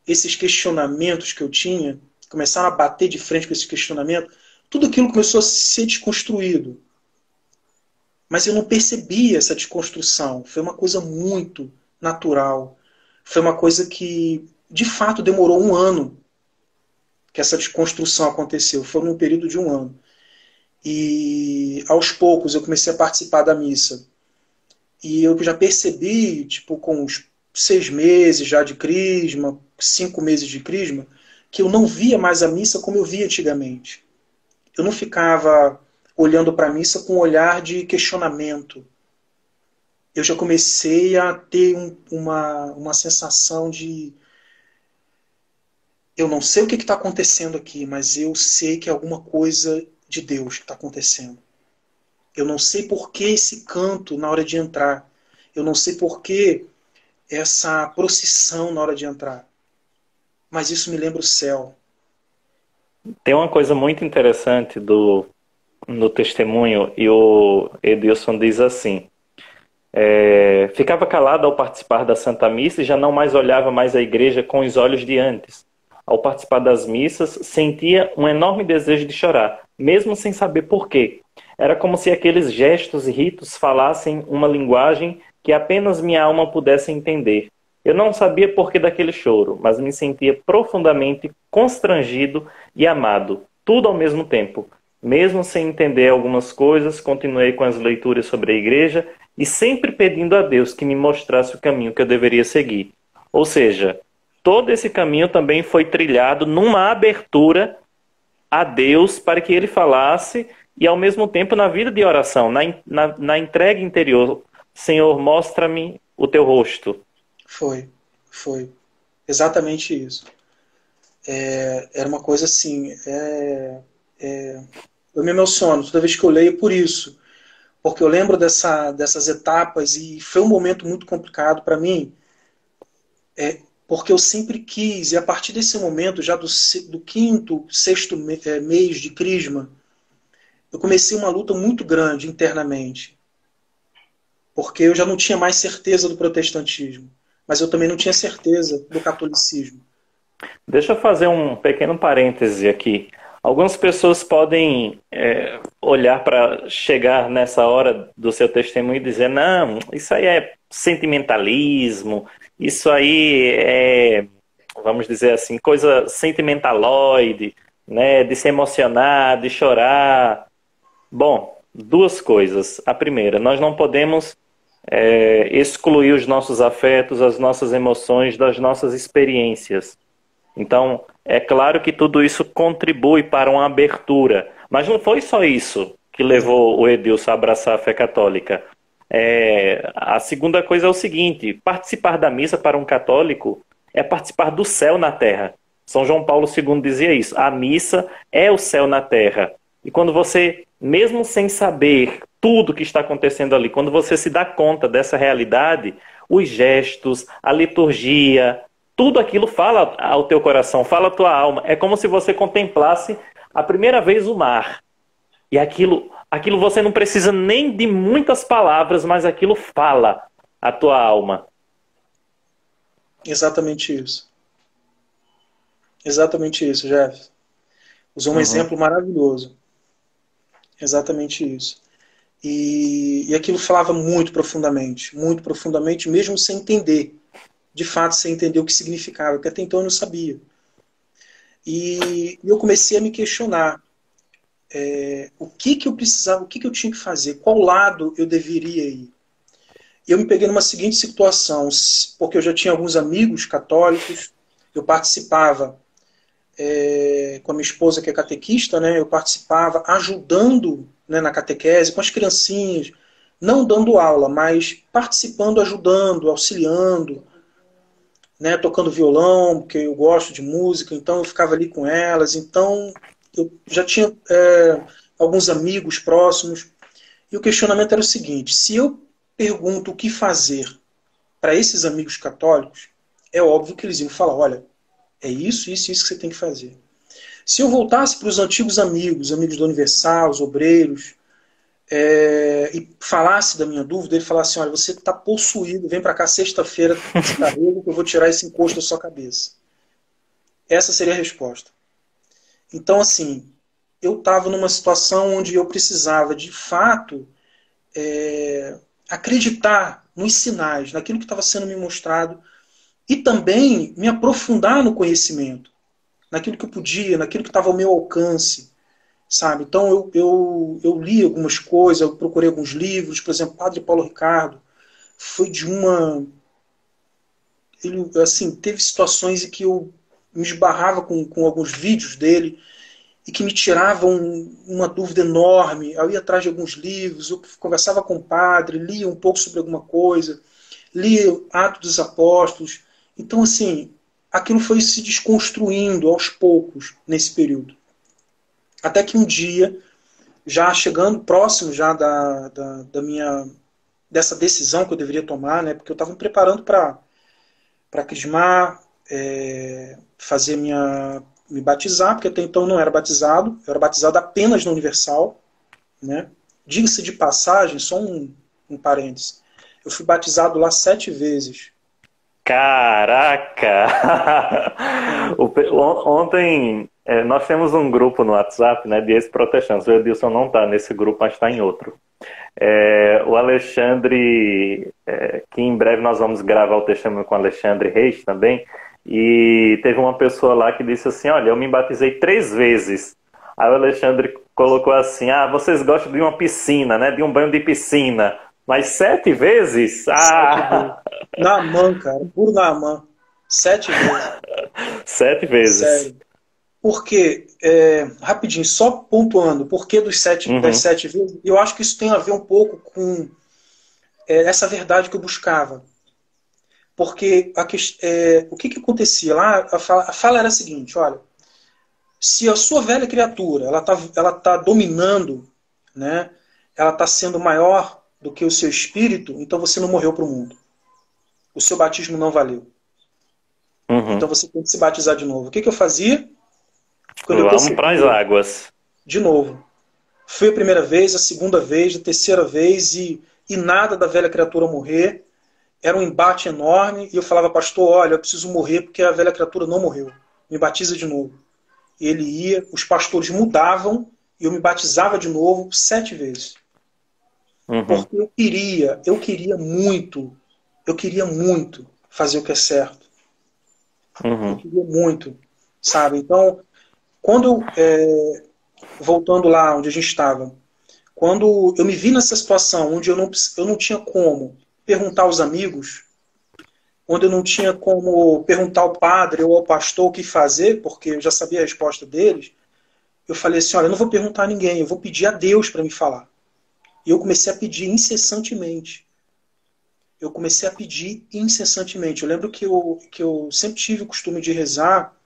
esses questionamentos que eu tinha, começaram a bater de frente com esse questionamento, tudo aquilo começou a ser desconstruído. Mas eu não percebi essa desconstrução. Foi uma coisa muito natural. Foi uma coisa que, de fato, demorou 1 ano que essa desconstrução aconteceu. Foi num período de 1 ano. E, aos poucos, eu comecei a participar da missa. E eu já percebi, tipo, com uns 6 meses já de crisma, 5 meses de crisma, que eu não via mais a missa como eu via antigamente. Eu não ficava olhando para a missa com um olhar de questionamento. Eu já comecei a ter uma sensação de... Eu não sei o que está acontecendo aqui, mas eu sei que é alguma coisa de Deus que está acontecendo. Eu não sei por que esse canto na hora de entrar. Eu não sei por que essa procissão na hora de entrar. Mas isso me lembra o céu. Tem uma coisa muito interessante no testemunho, e o Edilson diz assim: ficava calado ao participar da Santa Missa e já não mais olhava mais a igreja com os olhos de antes. Ao participar das missas, sentia um enorme desejo de chorar, mesmo sem saber por quê. Era como se aqueles gestos e ritos falassem uma linguagem que apenas minha alma pudesse entender. Eu não sabia por que daquele choro, mas me sentia profundamente constrangido e amado, tudo ao mesmo tempo. Mesmo sem entender algumas coisas, continuei com as leituras sobre a igreja e sempre pedindo a Deus que me mostrasse o caminho que eu deveria seguir. Ou seja, todo esse caminho também foi trilhado numa abertura a Deus para que Ele falasse e ao mesmo tempo na vida de oração, na entrega interior. Senhor, mostra-me o teu rosto. Foi. Exatamente isso. Era uma coisa assim... eu me emociono toda vez que eu leio por isso. Porque eu lembro dessas etapas e foi um momento muito complicado para mim. porque eu sempre quis, e a partir desse momento, já do quinto, sexto mês de Crisma, eu comecei uma luta muito grande internamente, porque eu já não tinha mais certeza do protestantismo, mas eu também não tinha certeza do catolicismo. Deixa eu fazer um pequeno parêntese aqui. Algumas pessoas podem olhar para chegar nessa hora do seu testemunho e dizer: não, isso aí é sentimentalismo, isso aí é, vamos dizer assim, coisa sentimentaloide, né, de se emocionar, de chorar. Bom, duas coisas. A primeira, nós não podemos excluir os nossos afetos, as nossas emoções das nossas experiências. Então, é claro que tudo isso contribui para uma abertura. Mas não foi só isso que levou o Edilson a abraçar a fé católica. A segunda coisa é o seguinte: participar da missa para um católico é participar do céu na terra. São João Paulo II dizia isso. A missa é o céu na terra. E quando você, mesmo sem saber tudo que está acontecendo ali, quando você se dá conta dessa realidade, os gestos, a liturgia, tudo aquilo fala ao teu coração, fala à tua alma. É como se você contemplasse a primeira vez o mar. E aquilo você não precisa nem de muitas palavras, mas aquilo fala à tua alma. Exatamente isso. Exatamente isso, Jeff. Usou um exemplo maravilhoso. Exatamente isso. E aquilo falava muito profundamente, mesmo sem entender. De fato, sem entender o que significava, porque até então eu não sabia. E eu comecei a me questionar o que eu precisava, o que eu tinha que fazer, qual lado eu deveria ir. E eu me peguei numa seguinte situação, porque eu já tinha alguns amigos católicos, eu participava com a minha esposa, que é catequista, né, eu participava ajudando, né, na catequese, com as criancinhas, não dando aula, mas participando, ajudando, auxiliando, né, tocando violão, porque eu gosto de música, então eu ficava ali com elas. Então eu já tinha alguns amigos próximos, e o questionamento era o seguinte: se eu pergunto o que fazer para esses amigos católicos, é óbvio que eles iam falar: olha, é isso, isso, isso que você tem que fazer. Se eu voltasse para os antigos amigos do Universal, os obreiros, e falasse da minha dúvida, ele falasse: olha, você está possuído, vem para cá sexta-feira de carrego que eu vou tirar esse encosto da sua cabeça. Essa seria a resposta. Então, assim, eu estava numa situação onde eu precisava, de fato, acreditar nos sinais, naquilo que estava sendo me mostrado, e também me aprofundar no conhecimento, naquilo que eu podia, naquilo que estava ao meu alcance. Sabe? Então eu li algumas coisas, eu procurei alguns livros, por exemplo, Padre Paulo Ricardo foi de uma... Ele, assim, teve situações em que eu me esbarrava com alguns vídeos dele e que me tiravam uma dúvida enorme. Eu ia atrás de alguns livros, eu conversava com o padre, lia um pouco sobre alguma coisa, lia Atos dos Apóstolos. Então, assim, aquilo foi se desconstruindo aos poucos nesse período. Até que um dia, já chegando próximo já dessa decisão que eu deveria tomar, né, porque eu estava me preparando para crismar, me batizar, porque até então eu não era batizado, eu era batizado apenas na Universal, né? Diga-se de passagem, só um parêntese, eu fui batizado lá 7 vezes. Caraca! Ontem nós temos um grupo no WhatsApp, né, de ex-protestantes. O Edilson não está nesse grupo, mas está em outro. O Alexandre, que em breve nós vamos gravar o testemunho com o Alexandre Reis também, e teve uma pessoa lá que disse assim: olha, eu me batizei 3 vezes. Aí o Alexandre colocou assim: vocês gostam de uma piscina, né, de um banho de piscina, mas 7 vezes? 7 vezes. Naamã, cara, puro Naamã. 7 vezes. 7 vezes. Sério. Porque, rapidinho, só pontuando, por que das 7 vezes? Eu acho que isso tem a ver um pouco com essa verdade que eu buscava. Porque o que acontecia lá, a fala era a seguinte: olha, se a sua velha criatura ela tá dominando, né, ela está sendo maior do que o seu espírito, então você não morreu para o mundo. O seu batismo não valeu. Uhum. Então você tem que se batizar de novo. O que que eu fazia? Quando eu Vamos para as percebia, águas. de novo. Foi a primeira vez, a segunda vez, a terceira vez, e nada da velha criatura morrer. Era um embate enorme, e eu falava, pastor, olha, eu preciso morrer porque a velha criatura não morreu. Me batiza de novo. E ele ia, os pastores mudavam, e eu me batizava de novo 7 vezes. Uhum. Porque eu queria muito fazer o que é certo. Eu Uhum. queria muito, sabe? Então, quando, voltando lá onde a gente estava, quando eu me vi nessa situação onde eu não tinha como perguntar aos amigos, onde eu não tinha como perguntar ao padre ou ao pastor o que fazer, porque eu já sabia a resposta deles, eu falei assim, olha, eu não vou perguntar a ninguém, eu vou pedir a Deus para me falar. E eu comecei a pedir incessantemente. Eu comecei a pedir incessantemente. Eu lembro que eu sempre tive o costume de rezar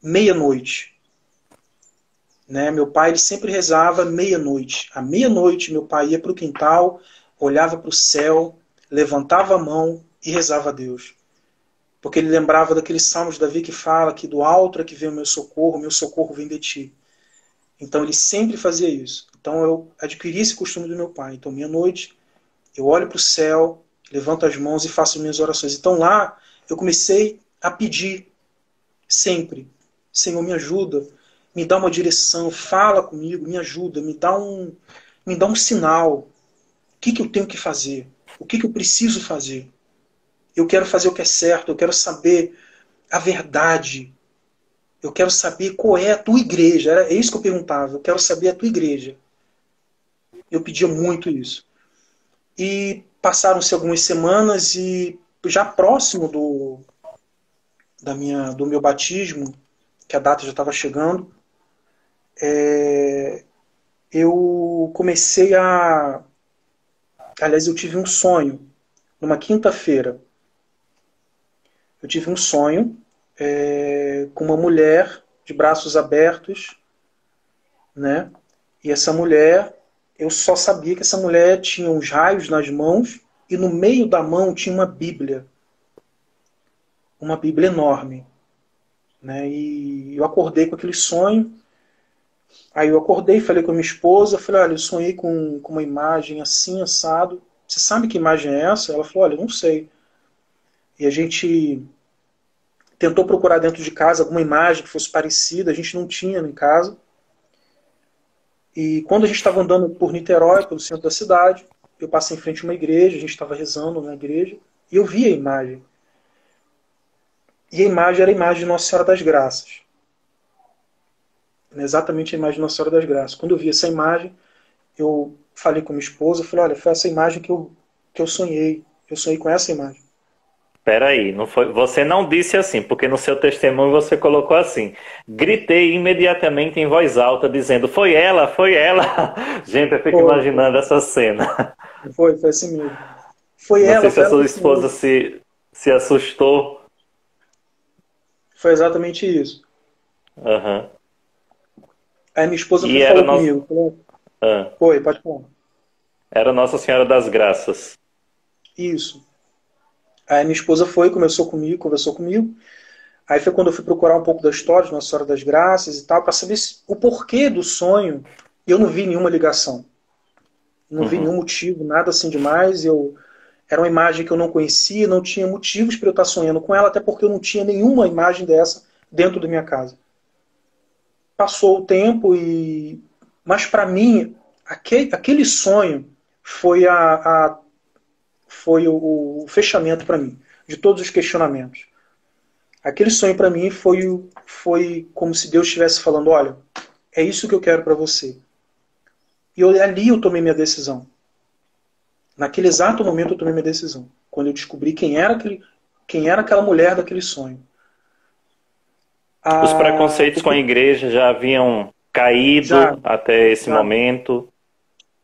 meia-noite. Né? Meu pai ele sempre rezava meia-noite. À meia-noite, meu pai ia para o quintal, olhava para o céu, levantava a mão e rezava a Deus. Porque ele lembrava daquele salmo de Davi que fala que do alto é que vem o meu socorro vem de ti. Então ele sempre fazia isso. Então eu adquiri esse costume do meu pai. Então meia-noite, eu olho para o céu, levanto as mãos e faço minhas orações. Então lá eu comecei a pedir sempre, Senhor, me ajuda, me dá uma direção, fala comigo, me ajuda, me dá um sinal. O que que eu tenho que fazer? O que que eu preciso fazer? Eu quero fazer o que é certo, eu quero saber a verdade. Eu quero saber qual é a tua igreja. É isso que eu perguntava. Eu quero saber a tua igreja. Eu pedia muito isso. E passaram-se algumas semanas e já próximo do meu batismo, que a data já estava chegando, eu comecei a... Aliás, eu tive um sonho. Numa quinta-feira, eu tive um sonho com uma mulher de braços abertos, né? E essa mulher, eu só sabia que essa mulher tinha uns raios nas mãos e no meio da mão tinha uma Bíblia enorme, né? E eu acordei com aquele sonho. Aí eu acordei, falei com a minha esposa, falei, olha, eu sonhei com uma imagem assim, assado. Você sabe que imagem é essa? Ela falou, olha, eu não sei. E a gente tentou procurar dentro de casa alguma imagem que fosse parecida, a gente não tinha em casa. E quando a gente estava andando por Niterói, pelo centro da cidade, eu passei em frente a uma igreja, a gente estava rezando na igreja, e eu vi a imagem. E a imagem era a imagem de Nossa Senhora das Graças. Exatamente a imagem de Nossa Senhora das Graças. Quando eu vi essa imagem, eu falei com minha esposa, falei, olha, foi essa imagem que eu sonhei. Eu sonhei com essa imagem. Peraí, não foi, você não disse assim, porque no seu testemunho você colocou assim. Gritei imediatamente em voz alta, dizendo, foi ela, foi ela. Gente, eu fico Foi, imaginando essa cena. foi assim mesmo. Foi Não sei ela, se a foi ela que sua eu esposa sonhei. se assustou. Foi exatamente isso. Aham. Aí minha esposa E foi e era, falou comigo. Falou, ah, foi, pode falar. era Nossa Senhora das Graças. Isso. Aí minha esposa foi, começou comigo, conversou comigo. Aí foi quando eu fui procurar um pouco da história de Nossa Senhora das Graças e tal, para saber o porquê do sonho. E eu não vi nenhuma ligação. Não vi Uhum. nenhum motivo, nada assim demais. Era uma imagem que eu não conhecia, não tinha motivos para eu estar sonhando com ela, até porque eu não tinha nenhuma imagem dessa dentro da minha casa. Passou o tempo e... Mas para mim, aquele sonho foi, foi o fechamento para mim, de todos os questionamentos. Aquele sonho para mim foi como se Deus estivesse falando, olha, é isso que eu quero para você. E ali eu tomei minha decisão. Naquele exato momento eu tomei minha decisão. Quando eu descobri quem era aquela mulher daquele sonho. Os Ah, preconceitos com a igreja já haviam caído já, até esse já, momento.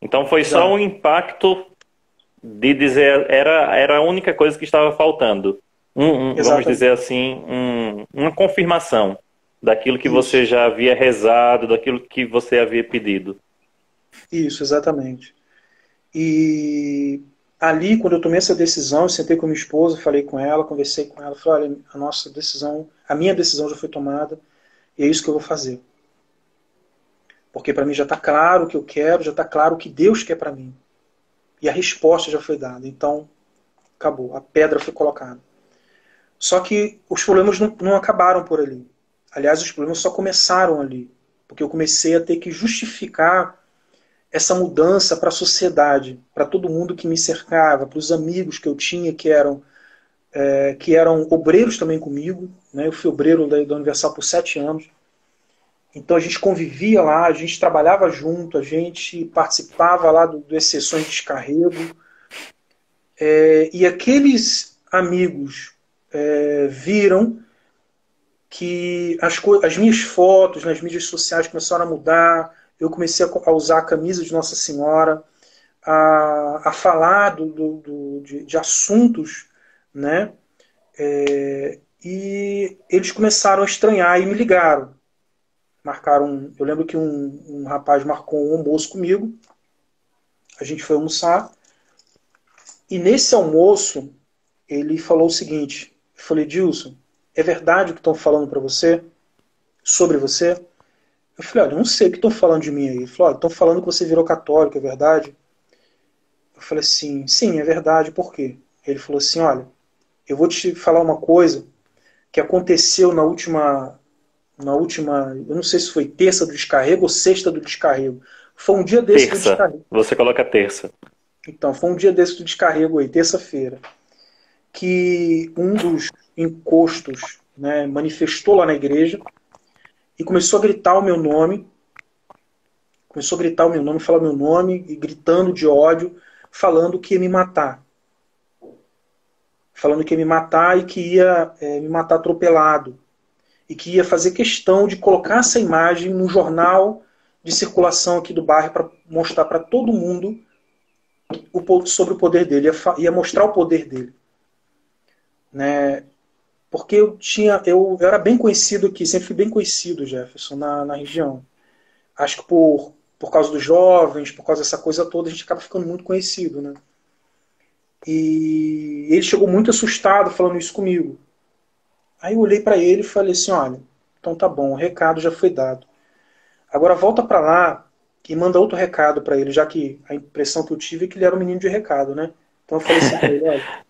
Então foi só já. um impacto de dizer era a única coisa que estava faltando. Vamos dizer Exatamente. assim, uma confirmação daquilo que você Isso. já havia rezado, daquilo que você havia pedido. Isso, exatamente. E ali, quando eu tomei essa decisão, eu sentei com minha esposa, falei com ela, conversei com ela, falei, olha, a minha decisão já foi tomada, e é isso que eu vou fazer. Porque para mim já está claro o que eu quero, já está claro o que Deus quer para mim. E a resposta já foi dada. Então, acabou. A pedra foi colocada. Só que os problemas não acabaram por ali. Aliás, os problemas só começaram ali. Porque eu comecei a ter que justificar essa mudança para a sociedade, para todo mundo que me cercava, para os amigos que eu tinha que eram obreiros também comigo. Né? Eu fui obreiro da Universal por 7 anos. Então a gente convivia lá, a gente trabalhava junto, a gente participava lá das sessões de descarrego. E aqueles amigos viram que as minhas fotos nas mídias sociais começaram a mudar, eu comecei a usar a camisa de Nossa Senhora, a falar de assuntos, né? E eles começaram a estranhar e me ligaram. Eu lembro que um rapaz marcou um almoço comigo, a gente foi almoçar, e nesse almoço ele falou o seguinte, eu falei, Dilson, é verdade o que estão falando para você, sobre você? Eu falei, olha, eu não sei o que estão falando de mim aí. Ele falou, olha, estão falando que você virou católico, é verdade? Eu falei assim, sim, é verdade, por quê? Ele falou assim, olha, eu vou te falar uma coisa que aconteceu na última, eu não sei se foi terça do descarrego ou sexta do descarrego. Foi um dia desse do descarrego. Você coloca terça. Então, foi um dia desse do descarrego aí, terça-feira, que um dos encostos, né, manifestou lá na igreja e começou a gritar o meu nome, falar meu nome, e gritando de ódio, falando que ia me matar. Falando que ia me matar e que ia me matar atropelado. E que ia fazer questão de colocar essa imagem no jornal de circulação aqui do bairro para mostrar para todo mundo sobre o poder dele. Ia mostrar o poder dele. Né? Porque eu era bem conhecido aqui, sempre fui bem conhecido, Jefferson, na região. Acho que por causa dos jovens, por causa dessa coisa toda, a gente acaba ficando muito conhecido, né? E ele chegou muito assustado falando isso comigo. Aí eu olhei para ele e falei assim, olha, então tá bom, o recado já foi dado. Agora volta para lá e manda outro recado para ele, já que a impressão que eu tive é que ele era um menino de recado, né? Então eu falei assim para ele, olha,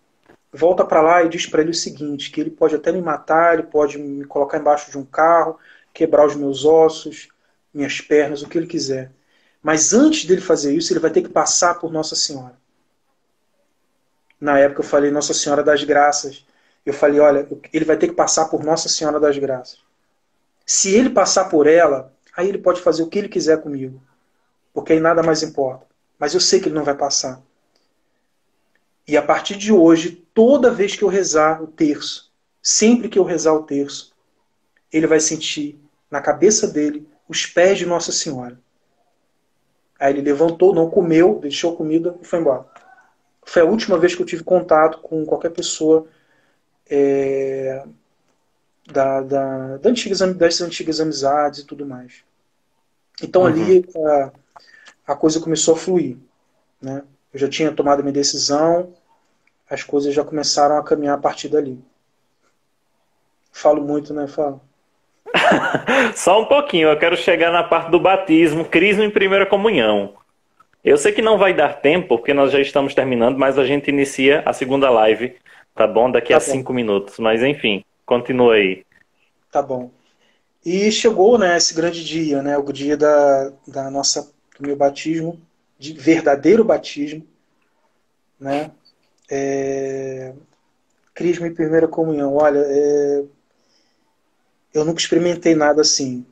volta para lá e diz para ele o seguinte, que ele pode até me matar, ele pode me colocar embaixo de um carro, quebrar os meus ossos, minhas pernas, o que ele quiser. Mas antes dele fazer isso, ele vai ter que passar por Nossa Senhora. Na época eu falei Nossa Senhora das Graças. Eu falei, olha, ele vai ter que passar por Nossa Senhora das Graças. Se ele passar por ela, aí ele pode fazer o que ele quiser comigo. Porque aí nada mais importa. Mas eu sei que ele não vai passar. E a partir de hoje, toda vez que eu rezar o terço, sempre que eu rezar o terço, ele vai sentir na cabeça dele os pés de Nossa Senhora. Aí ele levantou, não comeu, deixou a comida e foi embora. Foi a última vez que eu tive contato com qualquer pessoa das antigas amizades e tudo mais. Então ali a coisa começou a fluir. Né? Eu já tinha tomado minha decisão, as coisas já começaram a caminhar a partir dali. Falo muito, né? Falo. Só um pouquinho, eu quero chegar na parte do batismo, crisma em primeira comunhão. Eu sei que não vai dar tempo, porque nós já estamos terminando, mas a gente inicia a segunda live, tá bom? Daqui a 5 minutos, mas enfim, continua aí. Tá bom. E chegou, né, esse grande dia, né, o dia do meu batismo, de verdadeiro batismo, né, crisma em primeira comunhão. Olha, eu nunca experimentei nada assim.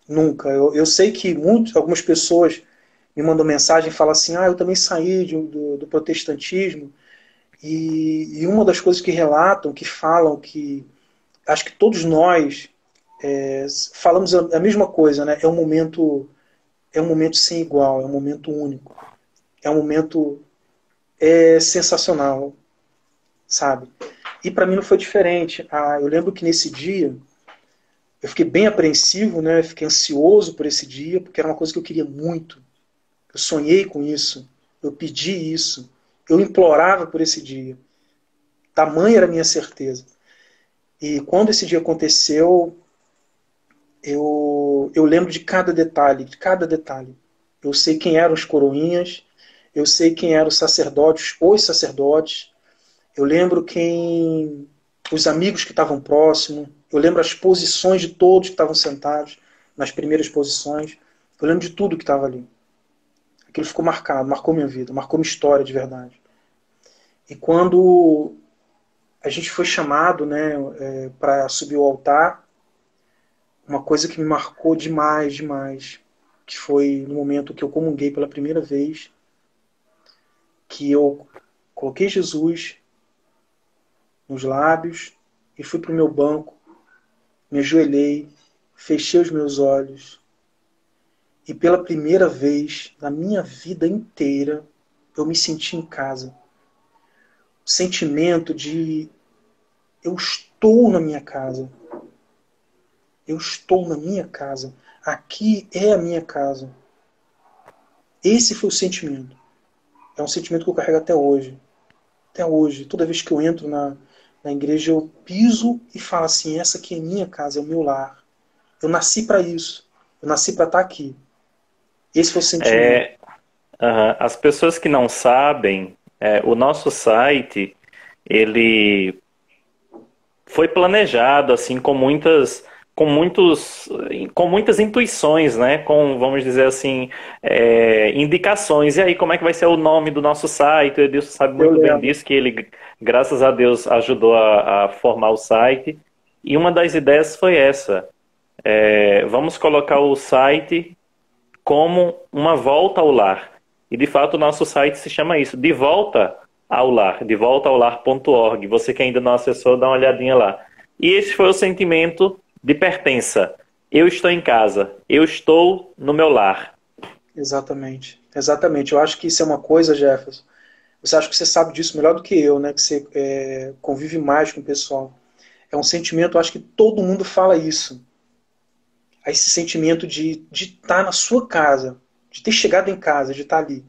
Nunca. Eu sei que algumas pessoas me mandam mensagem e falam assim, eu também saí do protestantismo, e uma das coisas que relatam, que falam, que acho que todos nós falamos a mesma coisa, né? É um momento sem igual, é um momento único, é um momento sensacional, sabe? E para mim não foi diferente. Eu lembro que nesse dia eu fiquei bem apreensivo, né? Eu fiquei ansioso por esse dia, porque era uma coisa que eu queria muito. Eu sonhei com isso, eu pedi isso, Eu implorava por esse dia. Tamanha era a minha certeza. E quando esse dia aconteceu, eu lembro de cada detalhe, de cada detalhe. Eu sei quem eram os coroinhas, eu sei quem eram os sacerdotes, eu lembro os amigos que estavam próximos, eu lembro as posições de todos que estavam sentados, nas primeiras posições, eu lembro de tudo que estava ali. Aquilo ficou marcado, marcou minha vida, marcou minha história de verdade. E quando a gente foi chamado, né, para subir ao altar, uma coisa que me marcou demais, demais, que foi no momento que eu comunguei pela primeira vez, que eu coloquei Jesus nos lábios e fui para o meu banco, me ajoelhei, fechei os meus olhos e pela primeira vez na minha vida inteira eu me senti em casa. O sentimento de eu estou na minha casa. Eu estou na minha casa. Aqui é a minha casa. Esse foi o sentimento. É um sentimento que eu carrego até hoje. Até hoje. Toda vez que eu entro na igreja, eu piso e falo assim, essa aqui é minha casa, é o meu lar. Eu nasci para isso. Eu nasci para estar aqui. Esse foi o sentimento. As pessoas que não sabem, o nosso site, ele foi planejado assim com muitas intuições, né? Com, vamos dizer assim, indicações. E aí, como é que vai ser o nome do nosso site? O Edilson sabe Eu muito bem lembro. disso, que ele, graças a Deus, ajudou a formar o site. E uma das ideias foi essa. Vamos colocar o site como uma volta ao lar. E de fato o nosso site se chama isso, De Volta ao Lar, devoltaaular.org. Você que ainda não acessou, dá uma olhadinha lá. E esse foi o sentimento de pertença. Eu estou em casa, eu estou no meu lar. Exatamente. Exatamente. Eu acho que isso é uma coisa, Jefferson. Você acha que você sabe disso melhor do que eu, né? Que você convive mais com o pessoal. É um sentimento, eu acho que todo mundo fala isso. Esse sentimento de estar na sua casa, de ter chegado em casa, de estar ali.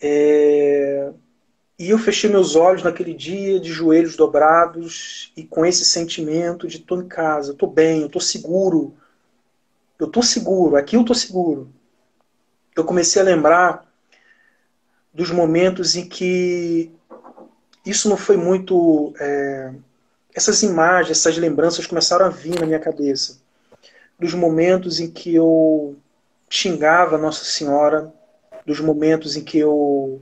E eu fechei meus olhos naquele dia, de joelhos dobrados, e com esse sentimento de estou em casa, estou bem, eu estou seguro, aqui eu estou seguro. Eu comecei a lembrar dos momentos em que isso não foi muito... essas imagens, essas lembranças começaram a vir na minha cabeça. Dos momentos em que eu xingava Nossa Senhora, dos momentos em que eu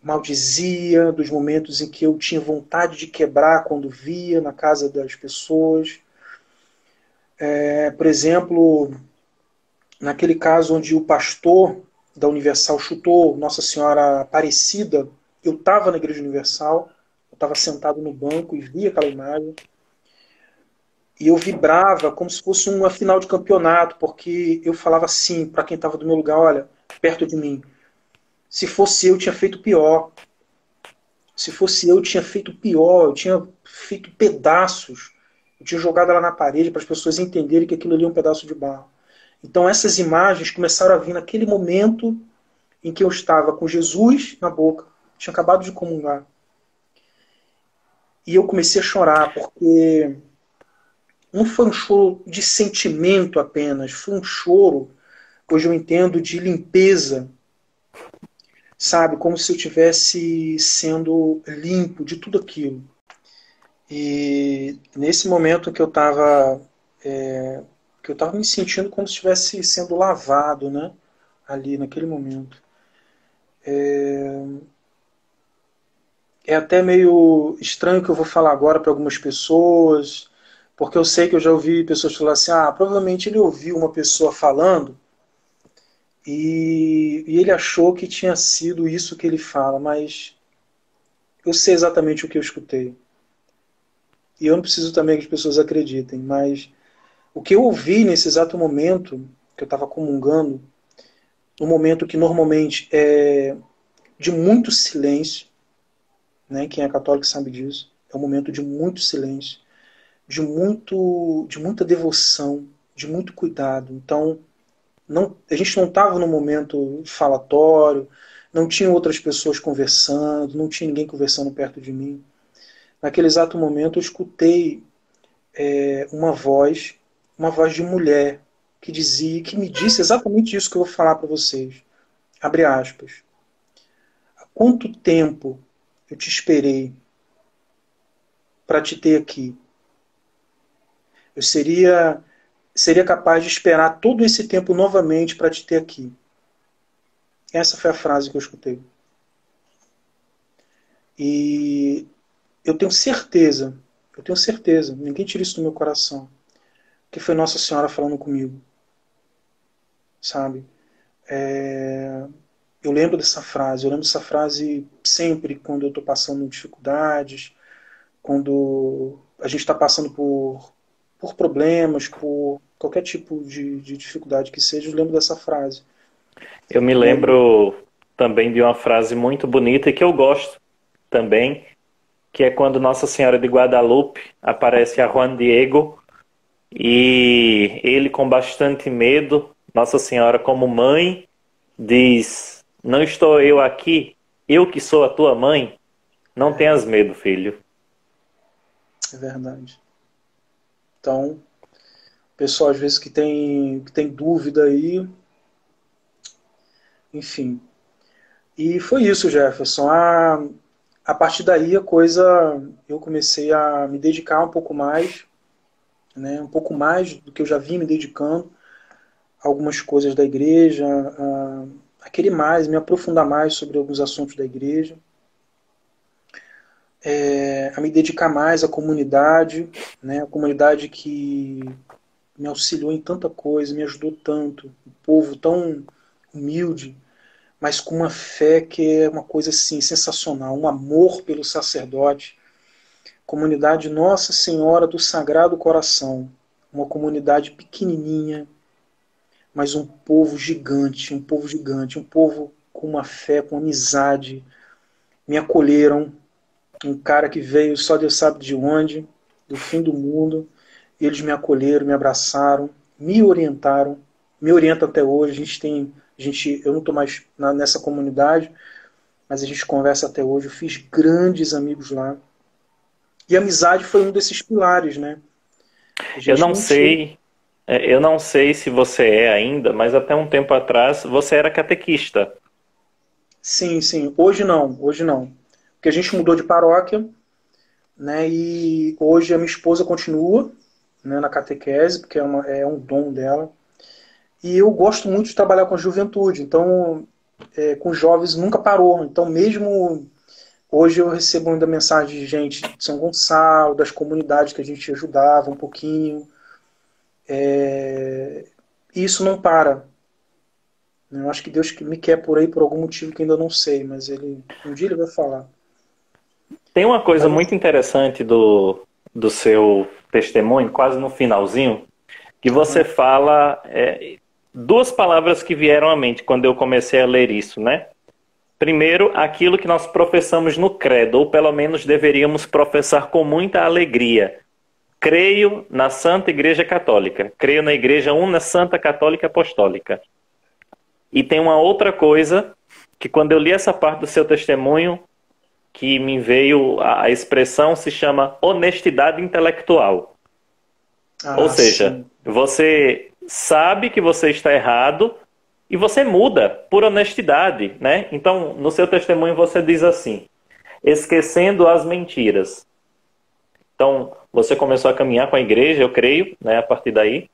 maldizia, dos momentos em que eu tinha vontade de quebrar quando via na casa das pessoas. Por exemplo, naquele caso onde o pastor da Universal chutou Nossa Senhora Aparecida, eu estava na Igreja Universal, eu estava sentado no banco e vi aquela imagem, e eu vibrava como se fosse uma final de campeonato, porque eu falava assim para quem estava do meu lugar, olha, perto de mim, se fosse eu tinha feito pior. Se fosse eu tinha feito pior, eu tinha feito pedaços, eu tinha jogado ela na parede para as pessoas entenderem que aquilo ali é um pedaço de barro. Então essas imagens começaram a vir naquele momento em que eu estava com Jesus na boca, tinha acabado de comungar. E eu comecei a chorar, porque não foi um choro de sentimento apenas, foi um choro, hoje eu entendo, de limpeza, sabe? Como se eu estivesse sendo limpo de tudo aquilo. E nesse momento que eu estava me sentindo como se estivesse sendo lavado, né? Ali naquele momento. É até meio estranho o que eu vou falar agora para algumas pessoas, porque eu sei que eu já ouvi pessoas falar assim, provavelmente ele ouviu uma pessoa falando e ele achou que tinha sido isso que ele fala, mas eu sei exatamente o que eu escutei. E eu não preciso também que as pessoas acreditem, mas o que eu ouvi nesse exato momento, que eu estava comungando, no momento que normalmente é de muito silêncio, né? Quem é católico sabe disso, é um momento de muito silêncio, de muita devoção, de muito cuidado. Então, a gente não estava num momento falatório, não tinha outras pessoas conversando, não tinha ninguém conversando perto de mim. Naquele exato momento eu escutei uma voz de mulher, que me disse exatamente isso que eu vou falar para vocês. Abre aspas. Há quanto tempo eu te esperei para te ter aqui? Eu seria capaz de esperar todo esse tempo novamente para te ter aqui. Essa foi a frase que eu escutei. E eu tenho certeza, ninguém tira isso do meu coração, que foi Nossa Senhora falando comigo. Sabe? Eu lembro dessa frase sempre quando eu estou passando dificuldades, quando a gente está passando por problemas, por qualquer tipo de dificuldade que seja, eu lembro dessa frase. Eu me lembro também de uma frase muito bonita e que eu gosto também, que é quando Nossa Senhora de Guadalupe aparece a Juan Diego e ele, com bastante medo, Nossa Senhora como mãe, diz: não estou eu aqui, eu que sou a tua mãe, não tenhas medo, filho. É verdade. Então, pessoal às vezes que tem dúvida aí, enfim. E foi isso, Jefferson. A partir daí eu comecei a me dedicar um pouco mais, né, um pouco mais do que eu já vinha me dedicando a algumas coisas da igreja, a querer mais, me aprofundar mais sobre alguns assuntos da igreja, a me dedicar mais à comunidade, né, a comunidade que me auxiliou em tanta coisa, me ajudou tanto, um povo tão humilde, mas com uma fé que é uma coisa assim sensacional, um amor pelo sacerdote. Comunidade Nossa Senhora do Sagrado Coração, uma comunidade pequenininha, mas um povo gigante, um povo com uma fé, com amizade. Me acolheram, um cara que veio só Deus sabe de onde, do fim do mundo, e eles me acolheram, me abraçaram, me orientaram, me orientam até hoje. Eu não estou mais nessa comunidade, mas a gente conversa até hoje. Eu fiz grandes amigos lá. E a amizade foi um desses pilares, né? Eu não sei se você é ainda, mas até um tempo atrás você era catequista. Sim. Hoje não. Porque a gente mudou de paróquia, né? E hoje a minha esposa continua, né, na catequese, porque é um dom dela. E eu gosto muito de trabalhar com a juventude, então com jovens nunca parou. Então mesmo hoje eu recebo ainda mensagem de gente de São Gonçalo, das comunidades que a gente ajudava um pouquinho. E isso não para. Eu acho que Deus me quer por aí por algum motivo que ainda não sei, mas um dia ele vai falar. Tem uma coisa muito interessante do seu testemunho, quase no finalzinho, que você fala duas palavras que vieram à mente quando eu comecei a ler isso, né? Primeiro, aquilo que nós professamos no credo, ou pelo menos deveríamos professar com muita alegria. Creio na Santa Igreja Católica. Creio na Igreja Una, Santa, Católica e Apostólica. E tem uma outra coisa, que quando eu li essa parte do seu testemunho, que me veio a expressão, se chama honestidade intelectual. Ou seja, sim, você sabe que você está errado e você muda por honestidade, né? Então, no seu testemunho você diz assim: esquecendo as mentiras. Então, você começou a caminhar com a igreja, eu creio, né? A partir daí.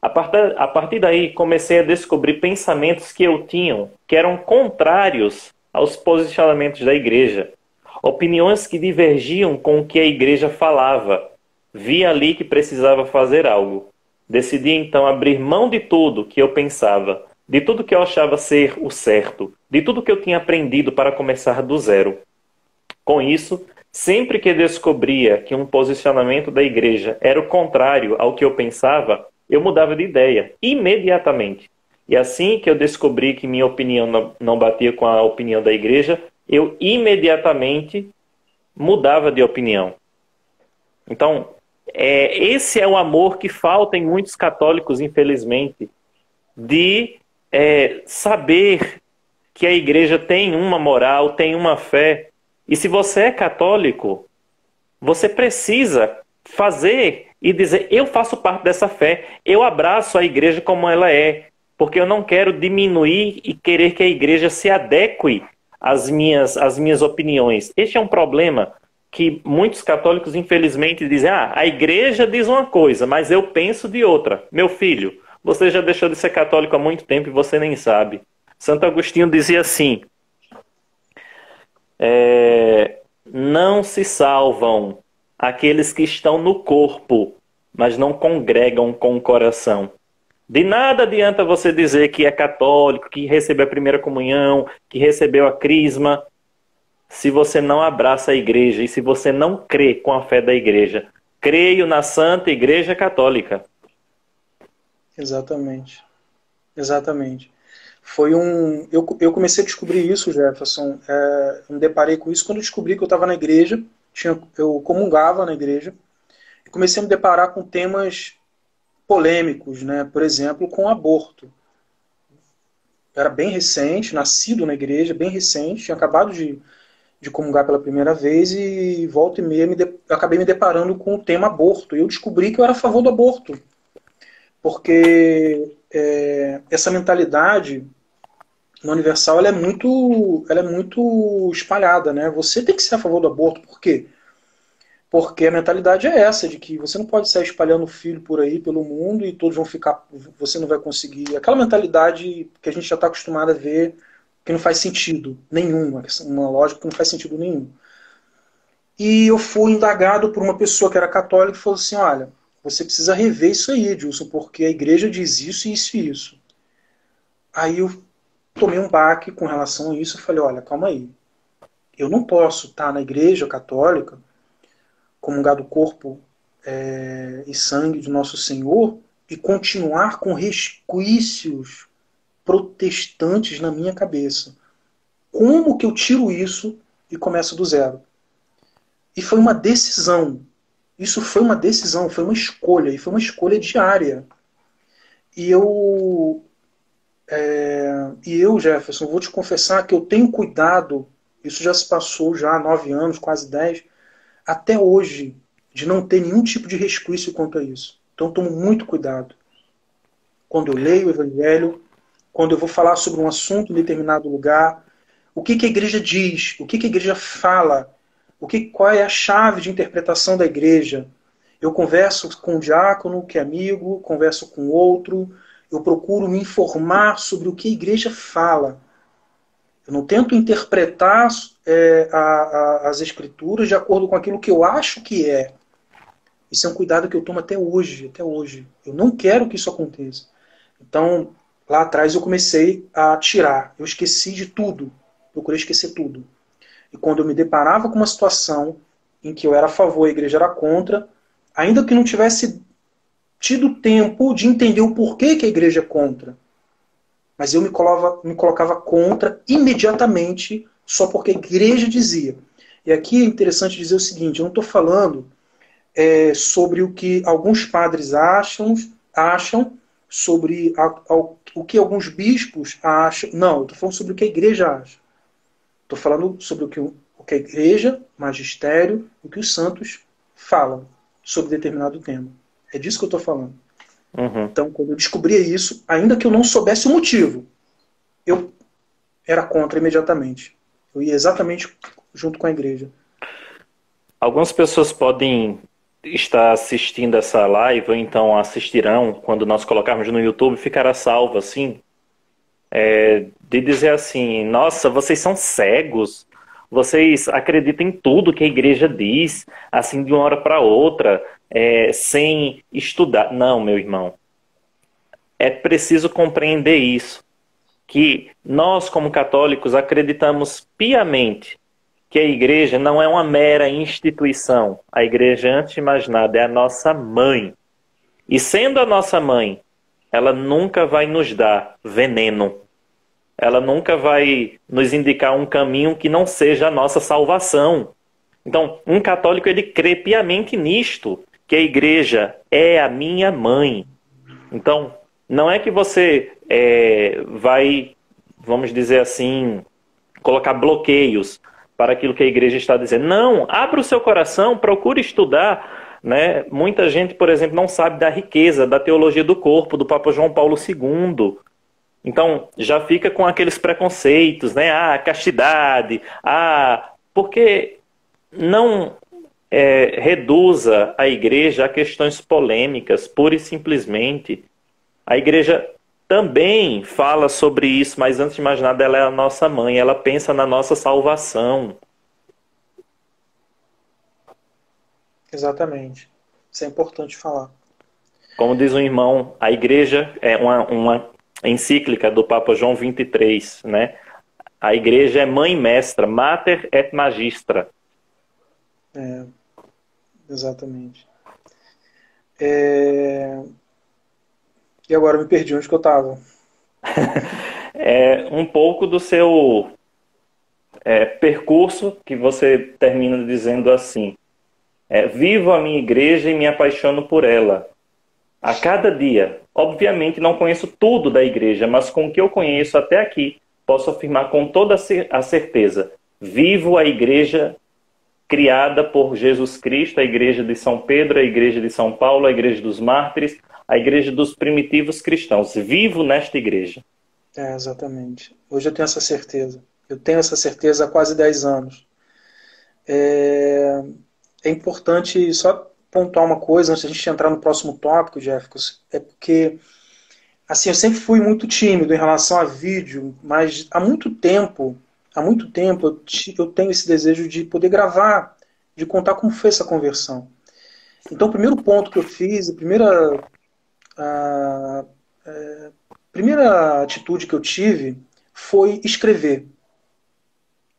A partir daí, comecei a descobrir pensamentos que eu tinha, que eram contrários aos posicionamentos da igreja. Opiniões que divergiam com o que a igreja falava. Vi ali que precisava fazer algo. Decidi então abrir mão de tudo que eu pensava, de tudo que eu achava ser o certo, de tudo que eu tinha aprendido para começar do zero. Com isso, sempre que descobria que um posicionamento da igreja era o contrário ao que eu pensava, eu mudava de ideia, imediatamente. E assim que eu descobri que minha opinião não batia com a opinião da igreja, eu imediatamente mudava de opinião. Então, esse é o amor que falta em muitos católicos, infelizmente, de saber que a igreja tem uma moral, tem uma fé. E se você é católico, você precisa fazer e dizer, eu faço parte dessa fé, eu abraço a igreja como ela é, porque eu não quero diminuir e querer que a igreja se adeque às minhas opiniões. Este é um problema que muitos católicos, infelizmente, dizem, a igreja diz uma coisa, mas eu penso de outra. Meu filho, você já deixou de ser católico há muito tempo e você nem sabe. Santo Agostinho dizia assim, não se salvam aqueles que estão no corpo, mas não congregam com o coração. De nada adianta você dizer que é católico, que recebeu a primeira comunhão, que recebeu a crisma, se você não abraça a igreja e se você não crê com a fé da igreja. Creio na Santa Igreja Católica. Exatamente. Exatamente. Eu comecei a descobrir isso, Jefferson. Eu me deparei com isso quando eu descobri que eu estava na igreja, eu comungava na igreja, e comecei a me deparar com temas polêmicos, né? Por exemplo, com o aborto. Era bem recente, nascido na igreja, bem recente, tinha acabado de comungar pela primeira vez e volta e meia eu acabei me deparando com o tema aborto. E eu descobri que eu era a favor do aborto. Porque essa mentalidade no Universal ela é muito espalhada, né? Você tem que ser a favor do aborto. Por quê? Porque a mentalidade é essa, de que você não pode sair espalhando filho por aí, pelo mundo, e todos vão ficar, você não vai conseguir. Aquela mentalidade que a gente já está acostumado a ver, que não faz sentido nenhum, uma lógica que não faz sentido nenhum. E eu fui indagado por uma pessoa que era católica e falou assim, olha, você precisa rever isso aí, Edilson, porque a igreja diz isso, isso e isso. Aí eu tomei um baque com relação a isso e falei, olha, calma aí. Eu não posso estar na igreja católica, comungar do corpo e sangue de Nosso Senhor, e continuar com resquícios protestantes na minha cabeça. Como que eu tiro isso e começo do zero? E foi uma decisão. Isso foi uma decisão, foi uma escolha, e foi uma escolha diária. E eu, Jefferson, vou te confessar que eu tenho cuidado, isso já se passou já há 9 anos, quase 10, até hoje, de não ter nenhum tipo de resquício quanto a isso. Então eu tomo muito cuidado. Quando eu leio o Evangelho, quando eu vou falar sobre um assunto em determinado lugar, o que a igreja diz, o que a igreja fala, qual é a chave de interpretação da igreja. Eu converso com um diácono que é amigo, converso com outro, eu procuro me informar sobre o que a igreja fala. Eu não tento interpretar as escrituras de acordo com aquilo que eu acho que é. Isso é um cuidado que eu tomo até hoje, até hoje. Eu não quero que isso aconteça. Então, lá atrás eu comecei a tirar. Eu esqueci de tudo. Procurei esquecer tudo. E quando eu me deparava com uma situação em que eu era a favor e a igreja era contra, ainda que não tivesse tido tempo de entender o porquê que a igreja é contra, mas eu me colocava contra imediatamente só porque a igreja dizia. E aqui é interessante dizer o seguinte, eu não estou falando sobre o que alguns padres acham sobre o que alguns bispos acham. Não, eu estou falando sobre o que a igreja acha. Estou falando sobre o que a igreja, magistério, o que os santos falam sobre determinado tema. É disso que eu estou falando. Uhum. Então, quando eu descobria isso, ainda que eu não soubesse o motivo, eu era contra imediatamente. Eu ia exatamente junto com a igreja. Algumas pessoas podem estar assistindo essa live, ou então assistirão, quando nós colocarmos no YouTube, ficará salvo assim, de dizer assim, nossa, vocês são cegos, vocês acreditam em tudo que a igreja diz, assim de uma hora para outra, sem estudar. Não, meu irmão. É preciso compreender isso, que nós como católicos acreditamos piamente que a igreja não é uma mera instituição. A igreja, antes de mais nada, é a nossa mãe. E sendo a nossa mãe, ela nunca vai nos dar veneno. Ela nunca vai nos indicar um caminho que não seja a nossa salvação. Então, um católico, ele crê piamente nisto, que a igreja é a minha mãe. Então, não é que você vamos dizer assim, colocar bloqueios para aquilo que a igreja está dizendo. Não, abra o seu coração, procure estudar, né? Muita gente, por exemplo, não sabe da riqueza da teologia do corpo, do Papa João Paulo II. Então, já fica com aqueles preconceitos, né? Ah, castidade, porque não reduza a igreja a questões polêmicas, pura e simplesmente. A igreja também fala sobre isso, mas antes de mais nada, ela é a nossa mãe, ela pensa na nossa salvação. Exatamente. Isso é importante falar. Como diz um irmão, a igreja é uma encíclica do Papa João 23, né? A igreja é mãe mestra, mater et magistra. Exatamente. E agora eu me perdi onde que eu estava. Um pouco do seu percurso, que você termina dizendo assim: vivo a minha igreja e me apaixono por ela. A cada dia, obviamente não conheço tudo da igreja, mas com o que eu conheço até aqui, posso afirmar com toda a certeza: vivo a igreja criada por Jesus Cristo, a igreja de São Pedro, a igreja de São Paulo, a igreja dos mártires, a igreja dos primitivos cristãos. Vivo nesta igreja. Exatamente. Hoje eu tenho essa certeza. Eu tenho essa certeza há quase 10 anos. É importante só pontuar uma coisa antes de a gente entrar no próximo tópico, Jefferson, porque assim, eu sempre fui muito tímido em relação a vídeo, mas há muito tempo eu tenho esse desejo de poder gravar, de contar como foi essa conversão. Então, o primeiro ponto que eu fiz, a primeira atitude que eu tive foi escrever.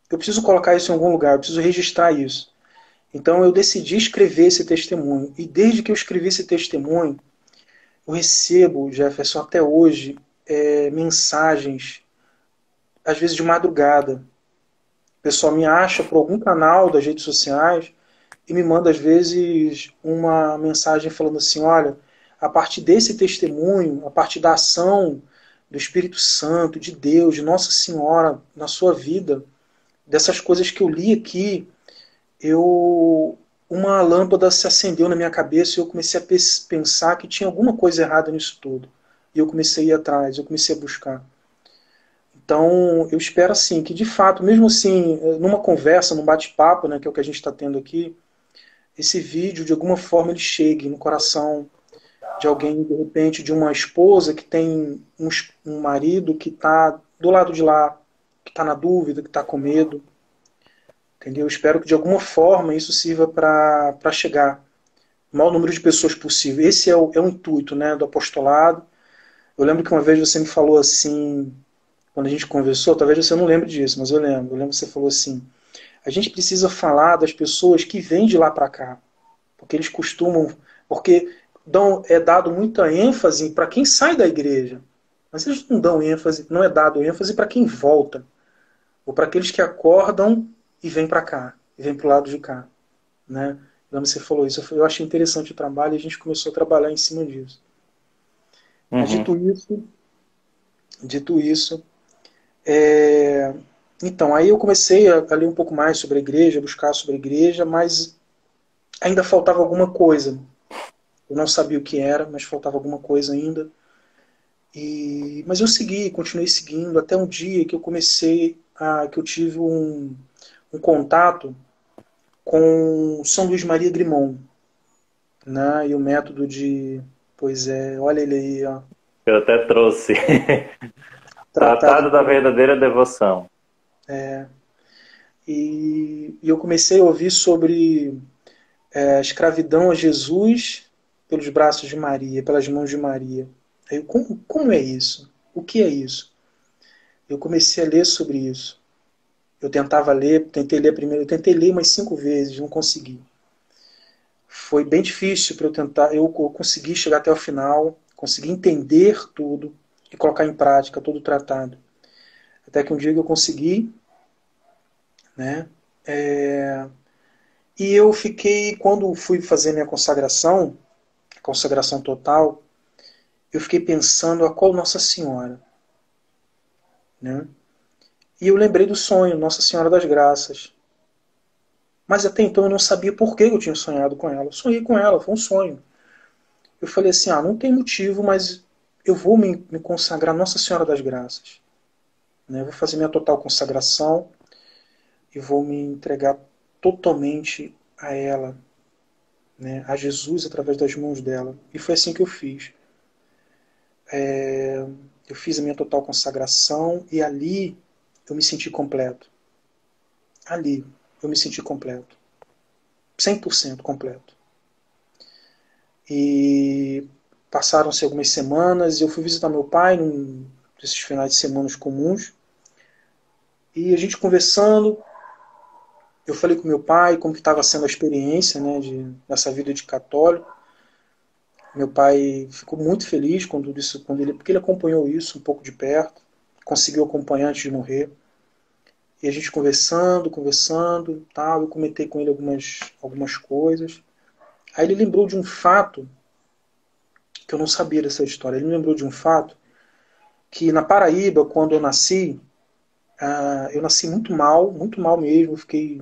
Eu preciso colocar isso em algum lugar, eu preciso registrar isso. Então, eu decidi escrever esse testemunho. E desde que eu escrevi esse testemunho, eu recebo, Jefferson, até hoje, mensagens, às vezes de madrugada. O pessoal me acha por algum canal das redes sociais e me manda, às vezes, uma mensagem falando assim: olha, a partir desse testemunho, a partir da ação do Espírito Santo, de Deus, de Nossa Senhora na sua vida, dessas coisas que eu li aqui, uma lâmpada se acendeu na minha cabeça e eu comecei a pensar que tinha alguma coisa errada nisso tudo. E eu comecei a ir atrás, eu comecei a buscar. Então, eu espero assim, que de fato, mesmo assim, numa conversa, num bate-papo, né, que é o que a gente está tendo aqui, esse vídeo, de alguma forma, ele chegue no coração de alguém, de repente, de uma esposa que tem um marido que está do lado de lá, que está na dúvida, que está com medo. Entendeu? Eu espero que, de alguma forma, isso sirva para chegar o maior número de pessoas possível. Esse é o intuito, né, do apostolado. Eu lembro que uma vez você me falou assim, quando a gente conversou, talvez você não lembre disso, mas eu lembro que você falou assim: a gente precisa falar das pessoas que vêm de lá para cá, porque eles costumam, porque é dado muita ênfase para quem sai da igreja, mas eles não dão ênfase, não é dado ênfase para quem volta, ou para aqueles que acordam e vêm para cá, e vêm para o lado de cá, né? Então você falou isso, eu achei interessante o trabalho e a gente começou a trabalhar em cima disso. Uhum. Mas dito isso, então, aí eu comecei a ler um pouco mais sobre a igreja, a buscar sobre a igreja, mas ainda faltava alguma coisa. Eu não sabia o que era, mas faltava alguma coisa ainda. Mas eu continuei seguindo, até um dia que que eu tive um contato com São Luís Maria Grimond, né? E o método olha ele aí, ó. Eu até trouxe. Tratado da verdadeira devoção. E eu comecei a ouvir sobre a escravidão a Jesus pelos braços de Maria, pelas mãos de Maria. Aí, como é isso? O que é isso? Eu comecei a ler sobre isso. Eu tentei ler primeiro, eu tentei ler umas 5 vezes, não consegui. Foi bem difícil para eu tentar, eu consegui chegar até o final, consegui entender tudo e colocar em prática todo o tratado. Até que um dia eu consegui, né? E eu fiquei, quando fui fazer minha consagração total, eu fiquei pensando a qual Nossa Senhora, né? E eu lembrei do sonho, Nossa Senhora das Graças. Mas até então eu não sabia por que eu tinha sonhado com ela. Eu sonhei com ela, foi um sonho. Eu falei assim, não tem motivo, mas eu vou me consagrar a Nossa Senhora das Graças. Né? Eu vou fazer minha total consagração e vou me entregar totalmente a ela, né? A Jesus através das mãos dela. E foi assim que eu fiz. Eu fiz a minha total consagração e ali eu me senti completo. Ali eu me senti completo. 100% completo. E passaram-se algumas semanas e eu fui visitar meu pai num desses finais de semana comuns. E a gente conversando, eu falei com meu pai como que estava sendo a experiência, né, dessa vida de católico. Meu pai ficou muito feliz porque ele acompanhou isso um pouco de perto, conseguiu acompanhar antes de morrer. E a gente conversando, tal, eu comentei com ele algumas coisas. Aí ele lembrou de um fato que eu não sabia dessa história. Ele me lembrou de um fato que na Paraíba, quando eu nasci muito mal mesmo. Eu fiquei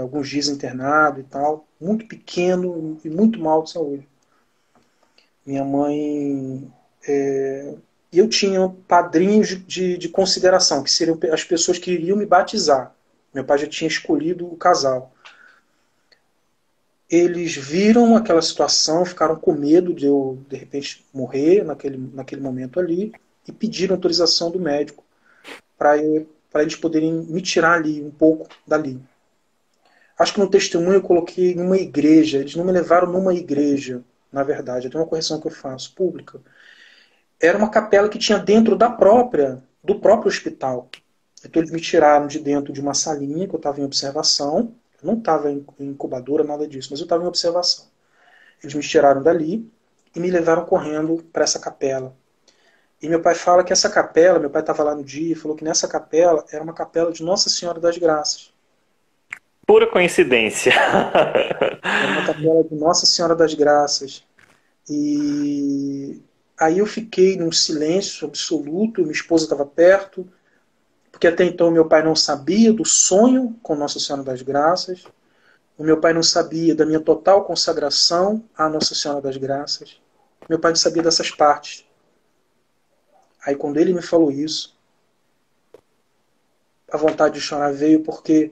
alguns dias internado e tal, muito pequeno e muito mal de saúde. Minha mãe. E eu tinha padrinhos de consideração, que seriam as pessoas que iriam me batizar. Meu pai já tinha escolhido o casal. Eles viram aquela situação, ficaram com medo de eu, de repente, morrer naquele momento ali, e pediram autorização do médico para eles poderem me tirar ali, um pouco dali. Acho que no testemunho eu coloquei numa igreja. Eles não me levaram numa igreja, na verdade. Tem uma correção que eu faço, pública. Era uma capela que tinha dentro do próprio hospital. Então eles me tiraram de dentro de uma salinha que eu estava em observação. Eu não estava em incubadora, nada disso, mas eu estava em observação. Eles me tiraram dali e me levaram correndo para essa capela. E meu pai fala que essa capela, meu pai estava lá no dia e falou que nessa capela era uma capela de Nossa Senhora das Graças. Pura coincidência. Era uma capela de Nossa Senhora das Graças. E aí eu fiquei num silêncio absoluto, minha esposa estava perto, porque até então meu pai não sabia do sonho com Nossa Senhora das Graças, o meu pai não sabia da minha total consagração à Nossa Senhora das Graças, meu pai não sabia dessas partes. Aí quando ele me falou isso, a vontade de chorar veio porque,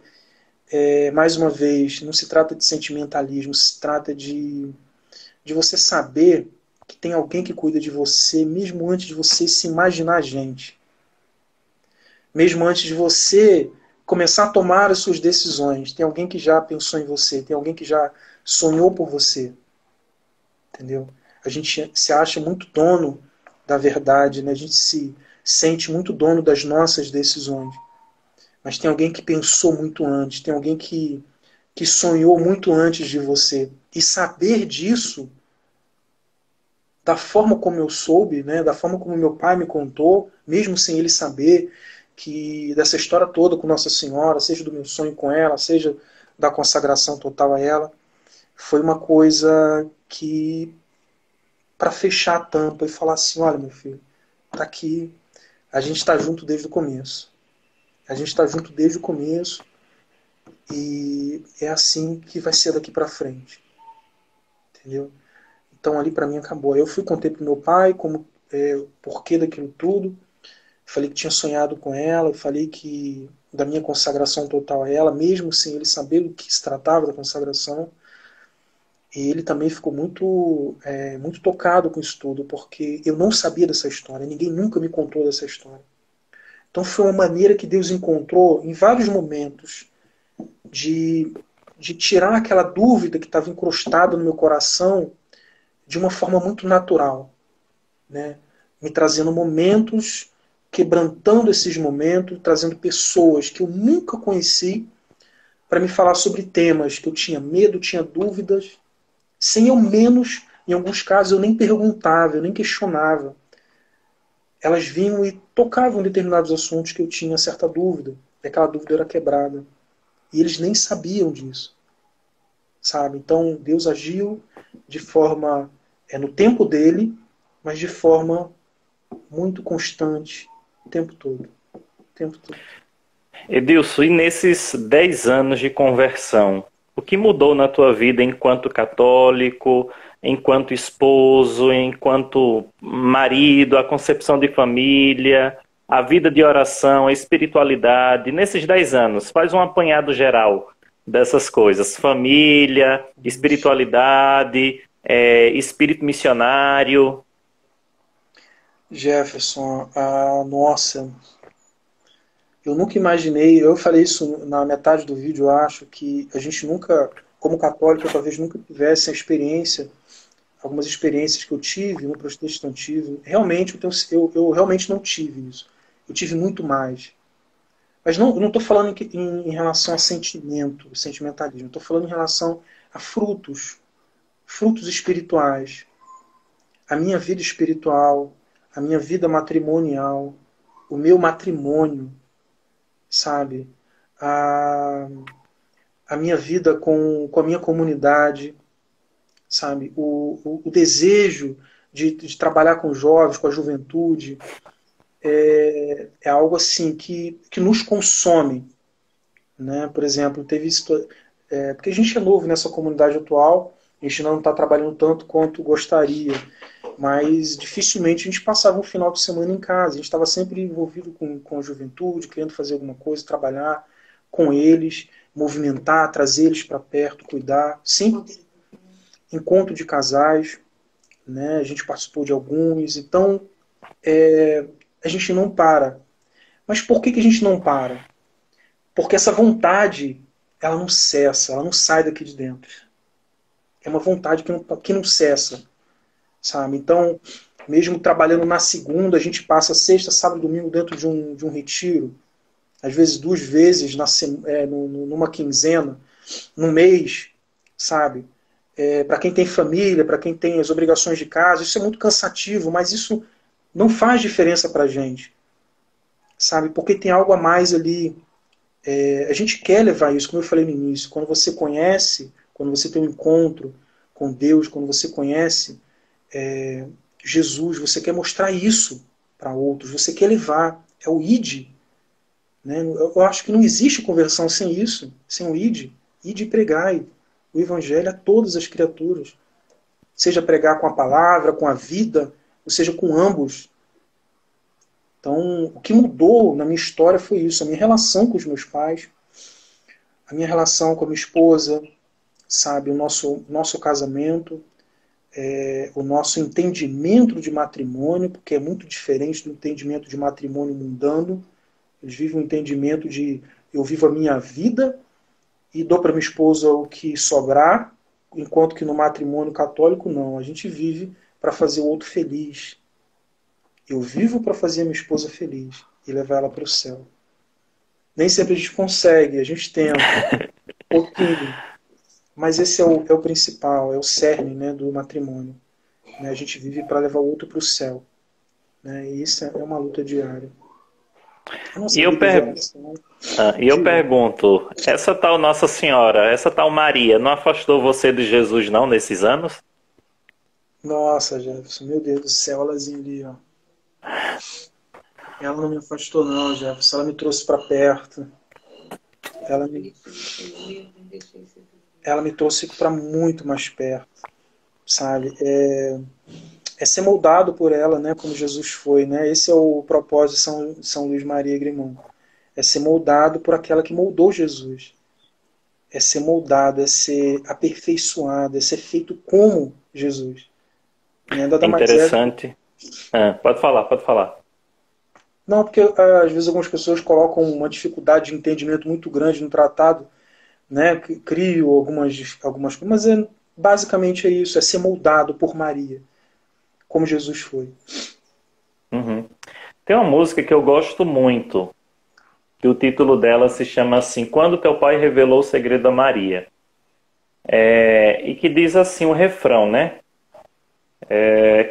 mais uma vez, não se trata de sentimentalismo, se trata de você saber que tem alguém que cuida de você, mesmo antes de você se imaginar gente. Mesmo antes de você começar a tomar as suas decisões. Tem alguém que já pensou em você, tem alguém que já sonhou por você. Entendeu? A gente se acha muito dono da verdade, né? A gente se sente muito dono das nossas decisões. Mas tem alguém que pensou muito antes, tem alguém que sonhou muito antes de você. E saber disso, da forma como eu soube, né, da forma como meu pai me contou, mesmo sem ele saber, que dessa história toda com Nossa Senhora, seja do meu sonho com ela, seja da consagração total a ela, foi uma coisa que, para fechar a tampa e falar assim, olha meu filho, tá aqui, a gente está junto desde o começo. A gente está junto desde o começo e é assim que vai ser daqui para frente. Entendeu? Então ali para mim acabou. Eu fui contei pro meu pai como o porquê daquilo tudo. Falei que tinha sonhado com ela, falei que da minha consagração total a ela, mesmo sem ele saber do que se tratava da consagração. E ele também ficou muito tocado com isso tudo, porque eu não sabia dessa história, ninguém nunca me contou dessa história. Então foi uma maneira que Deus encontrou em vários momentos de tirar aquela dúvida que estava encrustada no meu coração de uma forma muito natural, né? Me trazendo momentos, quebrantando esses momentos, trazendo pessoas que eu nunca conheci para me falar sobre temas que eu tinha medo, tinha dúvidas, sem ao menos, em alguns casos, eu nem perguntava, eu nem questionava. Elas vinham e tocavam em determinados assuntos que eu tinha certa dúvida, e aquela dúvida era quebrada. E eles nem sabiam disso, sabe? Então Deus agiu de forma, no tempo dele, mas de forma muito constante, o tempo todo. O tempo todo. Edilson, e nesses 10 anos de conversão, o que mudou na tua vida enquanto católico, enquanto esposo, enquanto marido, a concepção de família, a vida de oração, a espiritualidade, nesses 10 anos? Faz um apanhado geral dessas coisas. Família, espiritualidade, espírito missionário. Jefferson, nossa, eu nunca imaginei, eu falei isso na metade do vídeo, eu acho, que a gente nunca, como católico, eu talvez nunca tivesse a experiência, algumas experiências que eu tive no protestantismo. Realmente, eu realmente não tive isso. Eu tive muito mais. Mas não, eu não estou falando em relação a sentimento, sentimentalismo. Estou falando em relação a frutos espirituais. A minha vida espiritual, a minha vida matrimonial, o meu matrimônio, sabe? A minha vida com a minha comunidade, sabe? O desejo de trabalhar com jovens, com a juventude, é algo assim que nos consome, né? Por exemplo, teve isso, porque a gente é novo nessa comunidade atual, a gente não está trabalhando tanto quanto gostaria, mas dificilmente a gente passava um final de semana em casa. A gente estava sempre envolvido com a juventude, querendo fazer alguma coisa, trabalhar com eles, movimentar, trazer eles para perto, cuidar. Sempre encontro de casais, né? A gente participou de alguns. Então, a gente não para. Mas por que a gente não para? Porque essa vontade, ela não cessa, ela não sai daqui de dentro. É uma vontade que não cessa, sabe? Então, mesmo trabalhando na segunda, a gente passa sexta, sábado e domingo dentro de um retiro, às vezes 2 vezes numa quinzena, no mês, sabe? Para quem tem família, para quem tem as obrigações de casa, isso é muito cansativo, mas isso não faz diferença para a gente, sabe? Porque tem algo a mais ali. A gente quer levar isso, como eu falei no início, quando você conhece, quando você tem um encontro com Deus, quando você conhece Jesus, você quer mostrar isso para outros, você quer levar, é o id, né? Eu acho que não existe conversão sem isso, sem o id e pregai o evangelho a todas as criaturas, seja pregar com a palavra, com a vida, ou seja, com ambos. Então, o que mudou na minha história foi isso, a minha relação com os meus pais, a minha relação com a minha esposa, sabe, o nosso casamento, o nosso entendimento de matrimônio, porque é muito diferente do entendimento de matrimônio mundano. Eles vivem um entendimento de eu vivo a minha vida e dou para minha esposa o que sobrar, enquanto que no matrimônio católico não. A gente vive para fazer o outro feliz. Eu vivo para fazer a minha esposa feliz e levar ela para o céu. Nem sempre a gente consegue, a gente tenta um pouquinho. Mas esse é o principal, é o cerne, né, do matrimônio. Né? A gente vive para levar o outro para o céu. Né? E isso é uma luta diária. E eu pergunto, essa tal Nossa Senhora, essa tal Maria, não afastou você de Jesus não nesses anos? Nossa, Jefferson, meu Deus do céu, elazinha ali, ó. Ela não me afastou não, Jefferson, ela me trouxe para perto. Ela me trouxe para muito mais perto, sabe? É ser moldado por ela, né, como Jesus foi, né? Esse é o propósito de São Luís Maria Grimão. É ser moldado por aquela que moldou Jesus. É ser moldado, é ser aperfeiçoado, é ser feito como Jesus. Né? Interessante. Pode falar. Não, porque às vezes algumas pessoas colocam uma dificuldade de entendimento muito grande no tratado, né? Crio algumas coisas, mas basicamente é isso, é ser moldado por Maria, como Jesus foi. Uhum. Tem uma música que eu gosto muito, que o título dela se chama assim, Quando Teu Pai Revelou o Segredo a Maria. E que diz assim o refrão, né?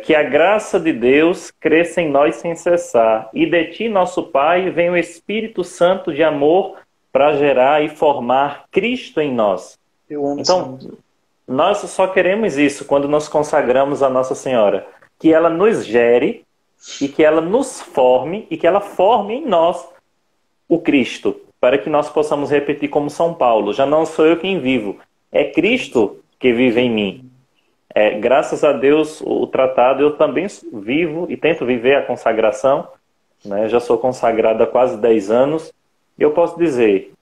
Que a graça de Deus cresça em nós sem cessar, e de ti, nosso Pai, vem o Espírito Santo de amor para gerar e formar Cristo em nós. Eu amo então, nós só queremos isso quando nos consagramos a Nossa Senhora, que ela nos gere e que ela nos forme e que ela forme em nós o Cristo, para que nós possamos repetir como São Paulo: já não sou eu quem vivo, é Cristo que vive em mim. Graças a Deus, o tratado, eu também vivo e tento viver a consagração, né? Já sou consagrado há quase 10 anos. E eu posso dizer,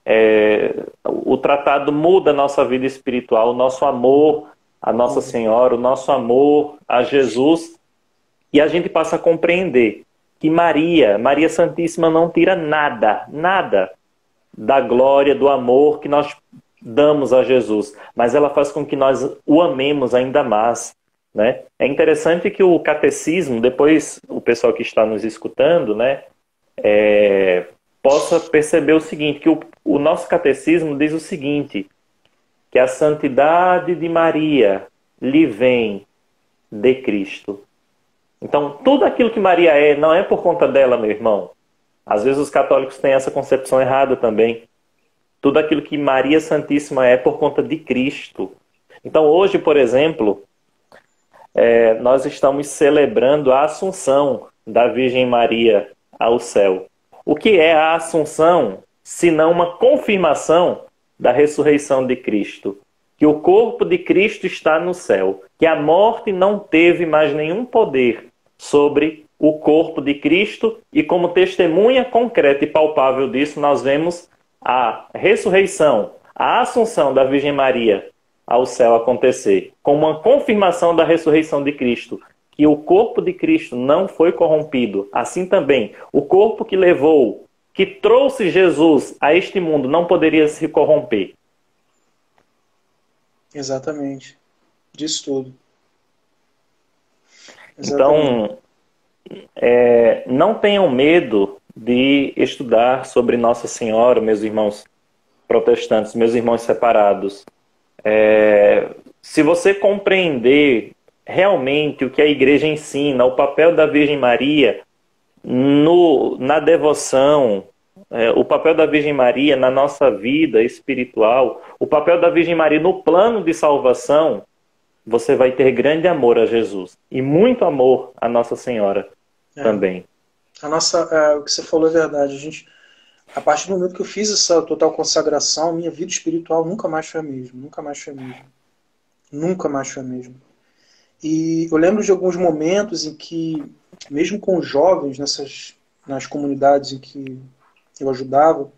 o tratado muda a nossa vida espiritual, o nosso amor a Nossa Senhora, o nosso amor a Jesus, e a gente passa a compreender que Maria Santíssima não tira nada da glória, do amor que nós damos a Jesus, mas ela faz com que nós o amemos ainda mais, né? É interessante que o catecismo, depois o pessoal que está nos escutando, né, possa perceber o seguinte, que o nosso catecismo diz o seguinte, que a santidade de Maria lhe vem de Cristo. Então, tudo aquilo que Maria não é por conta dela, meu irmão. Às vezes os católicos têm essa concepção errada também. Tudo aquilo que Maria Santíssima é por conta de Cristo. Então, hoje, por exemplo, nós estamos celebrando a Assunção da Virgem Maria ao céu. O que é a Assunção, senão uma confirmação da ressurreição de Cristo? Que o corpo de Cristo está no céu, que a morte não teve mais nenhum poder sobre o corpo de Cristo, e como testemunha concreta e palpável disso, nós vemos a ressurreição, a assunção da Virgem Maria ao céu acontecer, como uma confirmação da ressurreição de Cristo, que o corpo de Cristo não foi corrompido. Assim também, o corpo que trouxe Jesus a este mundo não poderia se corromper. Exatamente. Diz tudo. Exatamente. Então, não tenham medo de estudar sobre Nossa Senhora, meus irmãos protestantes, meus irmãos separados. Se você compreender realmente o que a Igreja ensina, o papel da Virgem Maria na devoção, o papel da Virgem Maria na nossa vida espiritual, o papel da Virgem Maria no plano de salvação, você vai ter grande amor a Jesus e muito amor a Nossa Senhora também. O que você falou é verdade. A partir do momento que eu fiz essa total consagração, minha vida espiritual nunca mais foi a mesma. Nunca mais foi a mesma. Nunca mais foi a mesma. E eu lembro de alguns momentos em que, mesmo com os jovens, nas comunidades em que eu ajudava,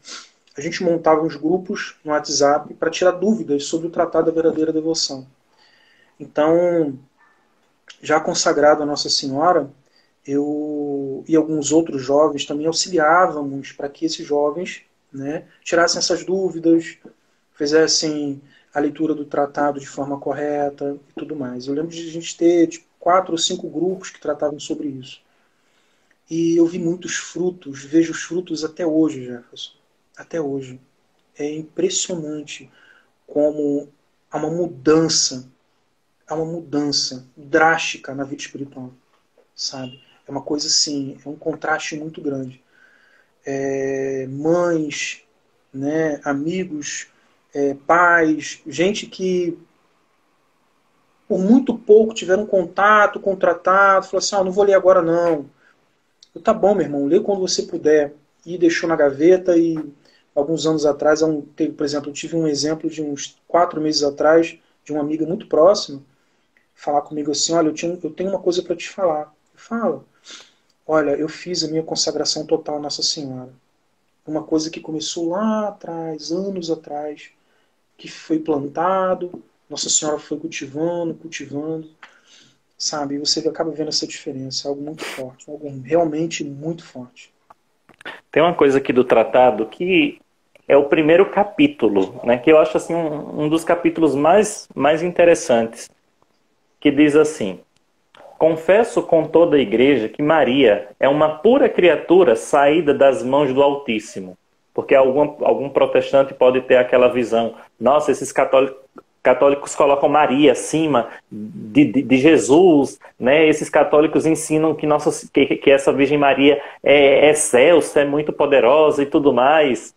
a gente montava uns grupos no WhatsApp para tirar dúvidas sobre o Tratado da Verdadeira Devoção. Então, já consagrado a Nossa Senhora, eu e alguns outros jovens também auxiliávamos para que esses jovens, né, tirassem essas dúvidas, fizessem a leitura do tratado de forma correta e tudo mais. Eu lembro de a gente ter 4 ou 5 grupos que tratavam sobre isso. E eu vi muitos frutos, vejo os frutos até hoje, Jefferson. Até hoje. É impressionante como há uma mudança drástica na vida espiritual, sabe? É uma coisa assim, é um contraste muito grande. Mães, né, amigos, pais, gente que por muito pouco tiveram contato com o tratado, falou assim, não vou ler agora não. Tá bom, meu irmão, lê quando você puder. E deixou na gaveta. E alguns anos atrás, por exemplo, eu tive um exemplo de uns 4 meses atrás, de uma amiga muito próxima, falar comigo assim, olha, eu tenho uma coisa para te falar. Fala. Olha, eu fiz a minha consagração total à Nossa Senhora. Uma coisa que começou lá atrás, anos atrás, que foi plantado, Nossa Senhora foi cultivando, sabe? E você acaba vendo essa diferença, algo muito forte, algo realmente muito forte. Tem uma coisa aqui do tratado que é o primeiro capítulo, né, que eu acho assim um dos capítulos mais interessantes, que diz assim: confesso com toda a Igreja que Maria é uma pura criatura saída das mãos do Altíssimo. Porque algum protestante pode ter aquela visão, nossa, esses católicos colocam Maria acima de Jesus, né? Esses católicos ensinam que essa Virgem Maria é excelsa, é muito poderosa e tudo mais.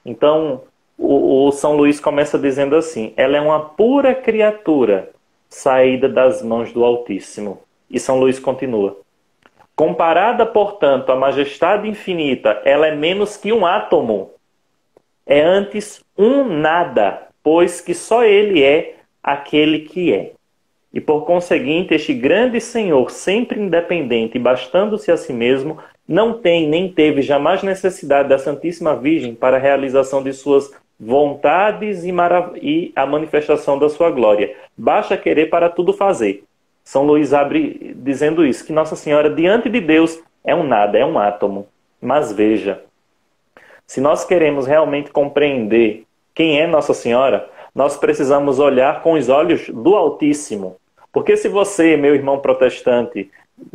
Então, o São Luís começa dizendo assim, ela é uma pura criatura saída das mãos do Altíssimo. E São Luís continua. Comparada, portanto, à majestade infinita, ela é menos que um átomo. é antes um nada, pois que só ele é aquele que é. E por conseguinte, este grande Senhor, sempre independente e bastando-se a si mesmo, não tem nem teve jamais necessidade da Santíssima Virgem para a realização de suas vontades e a manifestação da sua glória. Basta querer para tudo fazer. São Luís abre dizendo isso, que Nossa Senhora, diante de Deus, é um nada, é um átomo. Mas veja, se nós queremos realmente compreender quem é Nossa Senhora, nós precisamos olhar com os olhos do Altíssimo. Porque se você, meu irmão protestante,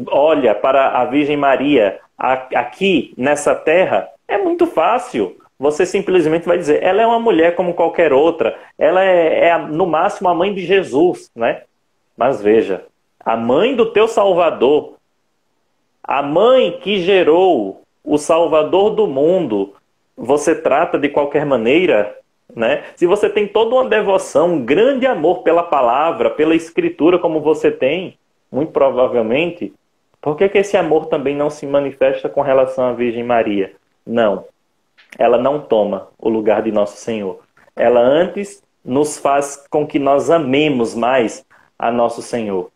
olha para a Virgem Maria aqui nessa terra, é muito fácil. Você simplesmente vai dizer, ela é uma mulher como qualquer outra, ela é no máximo a mãe de Jesus, né? Mas veja, a mãe do teu Salvador, a mãe que gerou o Salvador do mundo, você trata de qualquer maneira, né? Se você tem toda uma devoção, um grande amor pela palavra, pela escritura como você tem, muito provavelmente, por que esse amor também não se manifesta com relação à Virgem Maria? Não. Ela não toma o lugar de Nosso Senhor. Ela antes nos faz com que nós amemos mais a Nosso Senhor.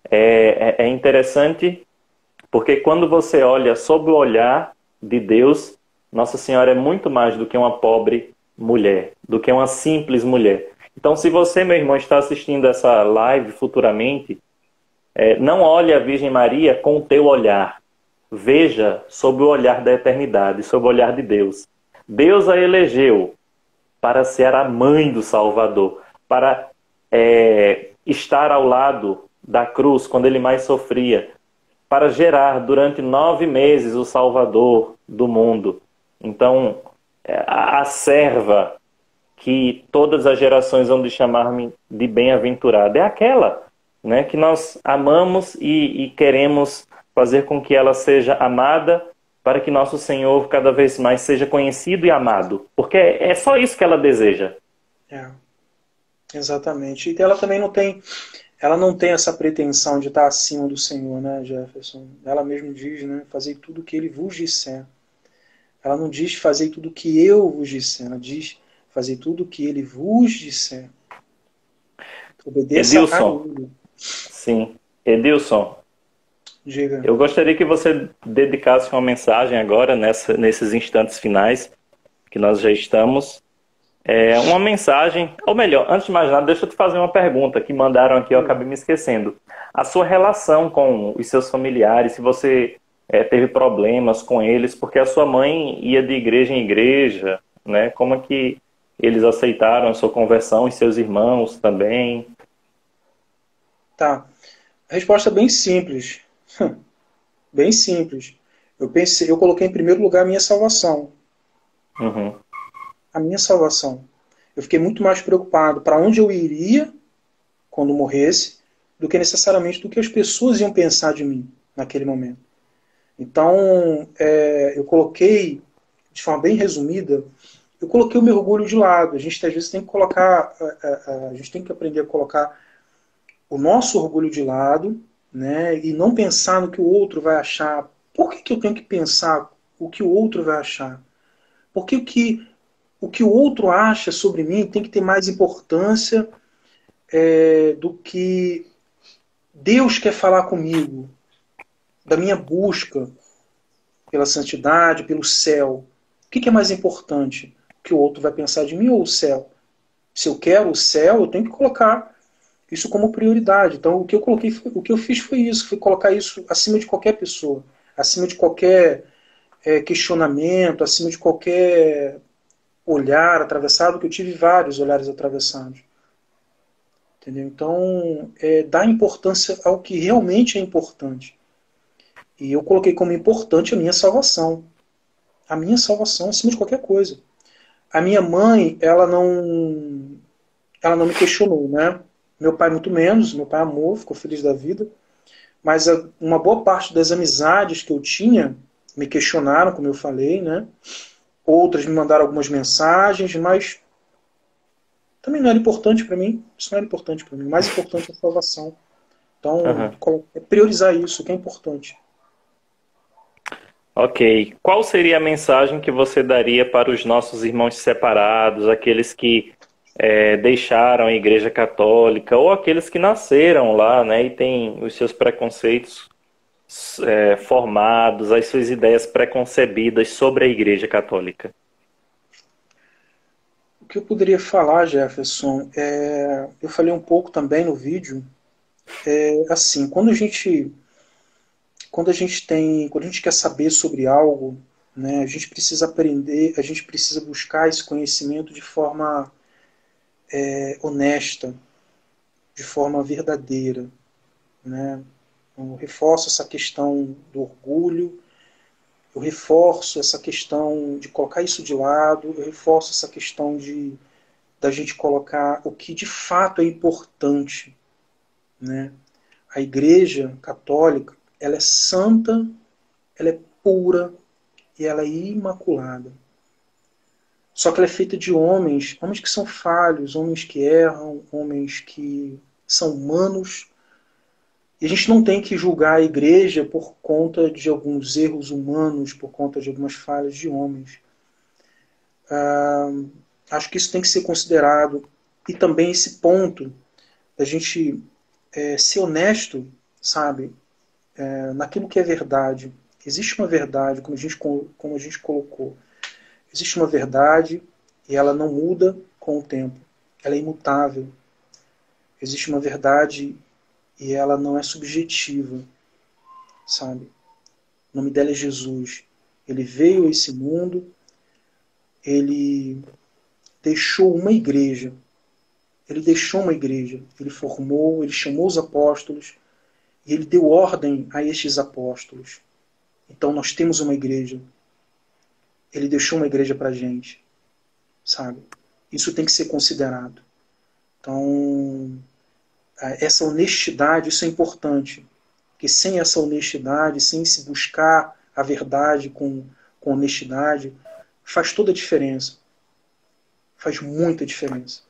É interessante porque quando você olha sob o olhar de Deus, Nossa Senhora é muito mais do que uma pobre mulher, do que uma simples mulher. Então, se você, meu irmão, está assistindo essa live futuramente, não olhe a Virgem Maria com o teu olhar. Veja sob o olhar da eternidade, sob o olhar de Deus. Deus a elegeu para ser a mãe do Salvador, para estar ao lado da cruz quando ele mais sofria, para gerar durante 9 meses o Salvador do mundo. Então, a serva que todas as gerações vão de chamar-me de bem-aventurada é aquela, né, que nós amamos e queremos fazer com que ela seja amada para que nosso Senhor cada vez mais seja conhecido e amado. Porque é só isso que ela deseja. Exatamente. E ela também não tem essa pretensão de estar acima do Senhor, né, Jefferson? Ela mesmo diz, né, fazei tudo o que ele vos disser. Ela não diz fazei tudo o que eu vos disser, ela diz fazei tudo o que ele vos disser. Obedeça a ele. Sim. Edilson, diga. Eu gostaria que você dedicasse uma mensagem agora, nesses instantes finais que nós já estamos. Uma mensagem, ou melhor, antes de mais nada, deixa eu te fazer uma pergunta que mandaram aqui, eu acabei me esquecendo. A sua relação com os seus familiares, se você teve problemas com eles, porque a sua mãe ia de igreja em igreja, né? Como é que eles aceitaram a sua conversão e seus irmãos também? Tá. A resposta é bem simples. Bem simples. Eu coloquei em primeiro lugar a minha salvação. Uhum. A minha salvação. Eu fiquei muito mais preocupado para onde eu iria quando morresse do que necessariamente do que as pessoas iam pensar de mim naquele momento. Então, eu coloquei, de forma bem resumida, eu coloquei o meu orgulho de lado. A gente às vezes tem que colocar, a gente tem que aprender a colocar o nosso orgulho de lado, né, e não pensar no que o outro vai achar. Por que eu tenho que pensar o que o outro vai achar? Porque o que o outro acha sobre mim tem que ter mais importância do que Deus quer falar comigo, da minha busca pela santidade, pelo céu. O que é mais importante? O que o outro vai pensar de mim ou o céu? Se eu quero o céu, eu tenho que colocar isso como prioridade. Então, o que eu fiz foi isso, foi colocar isso acima de qualquer pessoa, acima de qualquer questionamento, acima de qualquer olhar atravessado, que eu tive vários olhares atravessados. Entendeu? Então, dar importância ao que realmente é importante. E eu coloquei como importante a minha salvação. A minha salvação acima de qualquer coisa. A minha mãe, ela não me questionou, né? Meu pai muito menos, meu pai amou, ficou feliz da vida. Mas uma boa parte das amizades que eu tinha me questionaram, como eu falei, né? Outras me mandaram algumas mensagens, mas também não era importante para mim. Isso não era importante para mim. O mais importante é a salvação. Então, priorizar isso, que é importante. Ok. Qual seria a mensagem que você daria para os nossos irmãos separados, aqueles que deixaram a Igreja Católica, ou aqueles que nasceram lá, né, e têm os seus preconceitos formados, as suas ideias preconcebidas sobre a Igreja Católica? O que eu poderia falar, Jefferson, eu falei um pouco também no vídeo, assim, quando a gente quer saber sobre algo, né, a gente precisa aprender, a gente precisa buscar esse conhecimento de forma honesta, de forma verdadeira, né? Eu reforço essa questão do orgulho, eu reforço essa questão de colocar isso de lado, eu reforço essa questão da gente colocar o que de fato é importante, né? A Igreja Católica, ela é santa, ela é pura e ela é imaculada. Só que ela é feita de homens que são falhos, homens que erram, homens que são humanos. E a gente não tem que julgar a igreja por conta de alguns erros humanos, por conta de algumas falhas de homens. Acho que isso tem que ser considerado. E também esse ponto da gente ser honesto, sabe, naquilo que é verdade. Existe uma verdade, como a gente colocou. Existe uma verdade e ela não muda com o tempo. Ela é imutável. Existe uma verdade e ela não é subjetiva, sabe? O nome dela é Jesus. Ele veio a esse mundo, ele deixou uma igreja. Ele deixou uma igreja. Ele formou, ele chamou os apóstolos e ele deu ordem a estes apóstolos. Então nós temos uma igreja. Ele deixou uma igreja para a gente, sabe? Isso tem que ser considerado. Então, essa honestidade, isso é importante. Porque sem essa honestidade, sem se buscar a verdade com honestidade, faz toda a diferença. Faz muita diferença.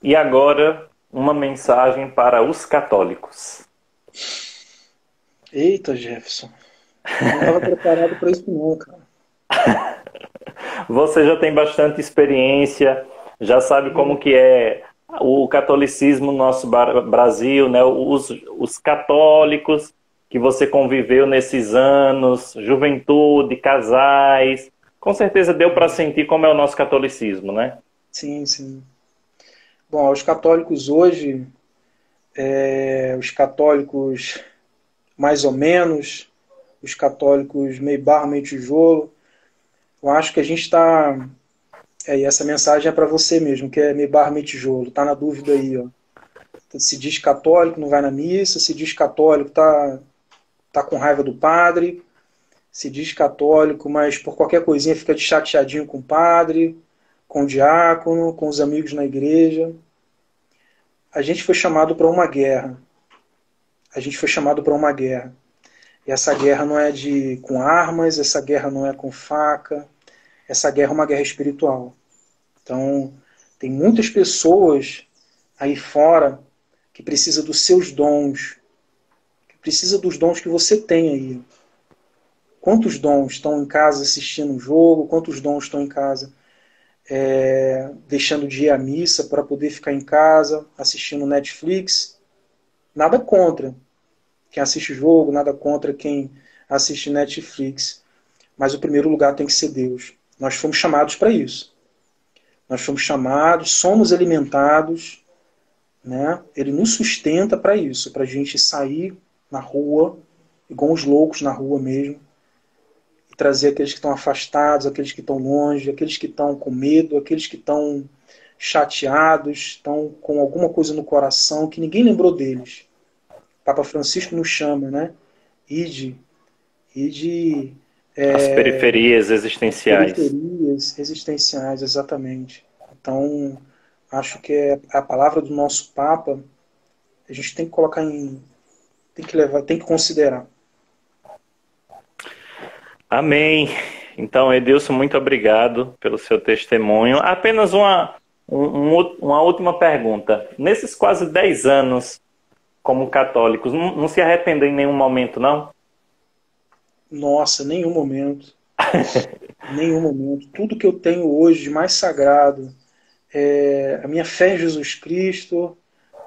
E agora, uma mensagem para os católicos. Eita, Jefferson. Eu não estava preparado para isso não, cara. Você já tem bastante experiência, já sabe como que é o catolicismo no nosso Brasil, né? Os católicos que você conviveu nesses anos, juventude, casais. Com certeza deu para sentir como é o nosso catolicismo, né? Sim, sim. Bom, os católicos hoje, os católicos mais ou menos, os católicos meio barro, meio tijolo, eu acho que a gente está... e essa mensagem é para você mesmo, que é meio barro, meio tijolo. Tá na dúvida aí, ó. Se diz católico, não vai na missa. Se diz católico, tá com raiva do padre. Se diz católico, mas por qualquer coisinha fica de chateadinho com o padre, com o diácono, com os amigos na igreja. A gente foi chamado para uma guerra. A gente foi chamado para uma guerra. E essa guerra não é com armas, essa guerra não é com faca. Essa guerra é uma guerra espiritual. Então, tem muitas pessoas aí fora que precisam dos seus dons, que precisa dos dons que você tem aí. Quantos dons estão em casa assistindo um jogo? Quantos dons estão em casa deixando de ir à missa para poder ficar em casa assistindo Netflix? Nada contra quem assiste jogo, nada contra quem assiste Netflix. Mas o primeiro lugar tem que ser Deus. Nós fomos chamados para isso. Nós fomos chamados, somos alimentados, né? Ele nos sustenta para isso, para a gente sair na rua, igual os loucos na rua mesmo, e trazer aqueles que estão afastados, aqueles que estão longe, aqueles que estão com medo, aqueles que estão chateados, estão com alguma coisa no coração que ninguém lembrou deles. Papa Francisco nos chama, né? Ide as periferias existenciais. Periferias existenciais, exatamente. Então, acho que a palavra do nosso Papa, a gente tem que colocar tem que considerar. Amém. Então, Edilson, muito obrigado pelo seu testemunho. Apenas uma última pergunta. Nesses quase 10 anos como católicos, não se arrependeu em nenhum momento, não? Nossa, nenhum momento. Nenhum momento. Tudo que eu tenho hoje de mais sagrado é a minha fé em Jesus Cristo,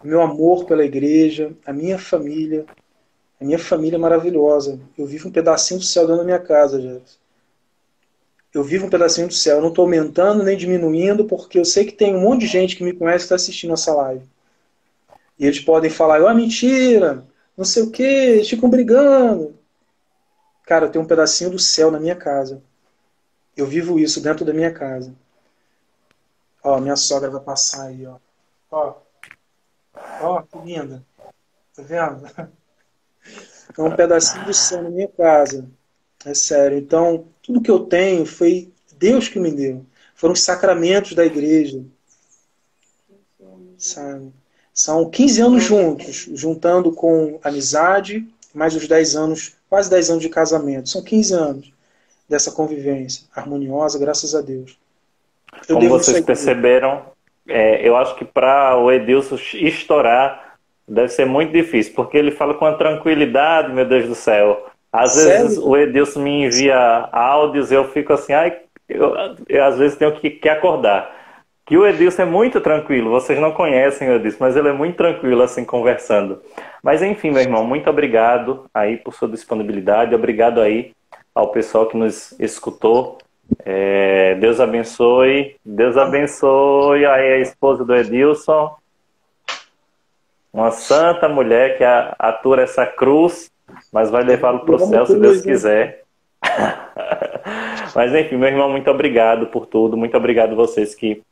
o meu amor pela igreja, a minha família. A minha família é maravilhosa. Eu vivo um pedacinho do céu dentro da minha casa, Jefferson. Eu vivo um pedacinho do céu. Eu não estou aumentando nem diminuindo, porque eu sei que tem um monte de gente que me conhece que está assistindo essa live. E eles podem falar, mentira, não sei o quê, eles ficam brigando. Cara, eu tenho um pedacinho do céu na minha casa. Eu vivo isso dentro da minha casa. Ó, minha sogra vai passar aí, ó. Ó, que linda. Tá vendo? É um pedacinho do céu na minha casa. É sério. Então, tudo que eu tenho foi Deus que me deu. Foram os sacramentos da igreja. Sabe? São 15 anos juntos, juntando com amizade, mais os 10 anos, quase 10 anos de casamento. São 15 anos dessa convivência harmoniosa, graças a Deus. Como vocês perceberam, eu acho que para o Edilson estourar deve ser muito difícil, porque ele fala com uma tranquilidade, meu Deus do céu. Às vezes o Edilson me envia áudios e eu fico assim, eu às vezes tenho que acordar. Que o Edilson é muito tranquilo, vocês não conhecem o Edilson, mas ele é muito tranquilo assim, conversando. Mas enfim, meu irmão, muito obrigado aí por sua disponibilidade, obrigado aí ao pessoal que nos escutou. Deus abençoe aí a esposa do Edilson, uma santa mulher que atura essa cruz, mas vai levá-lo para o céu se Deus quiser. Mas enfim, meu irmão, muito obrigado por tudo, muito obrigado a vocês que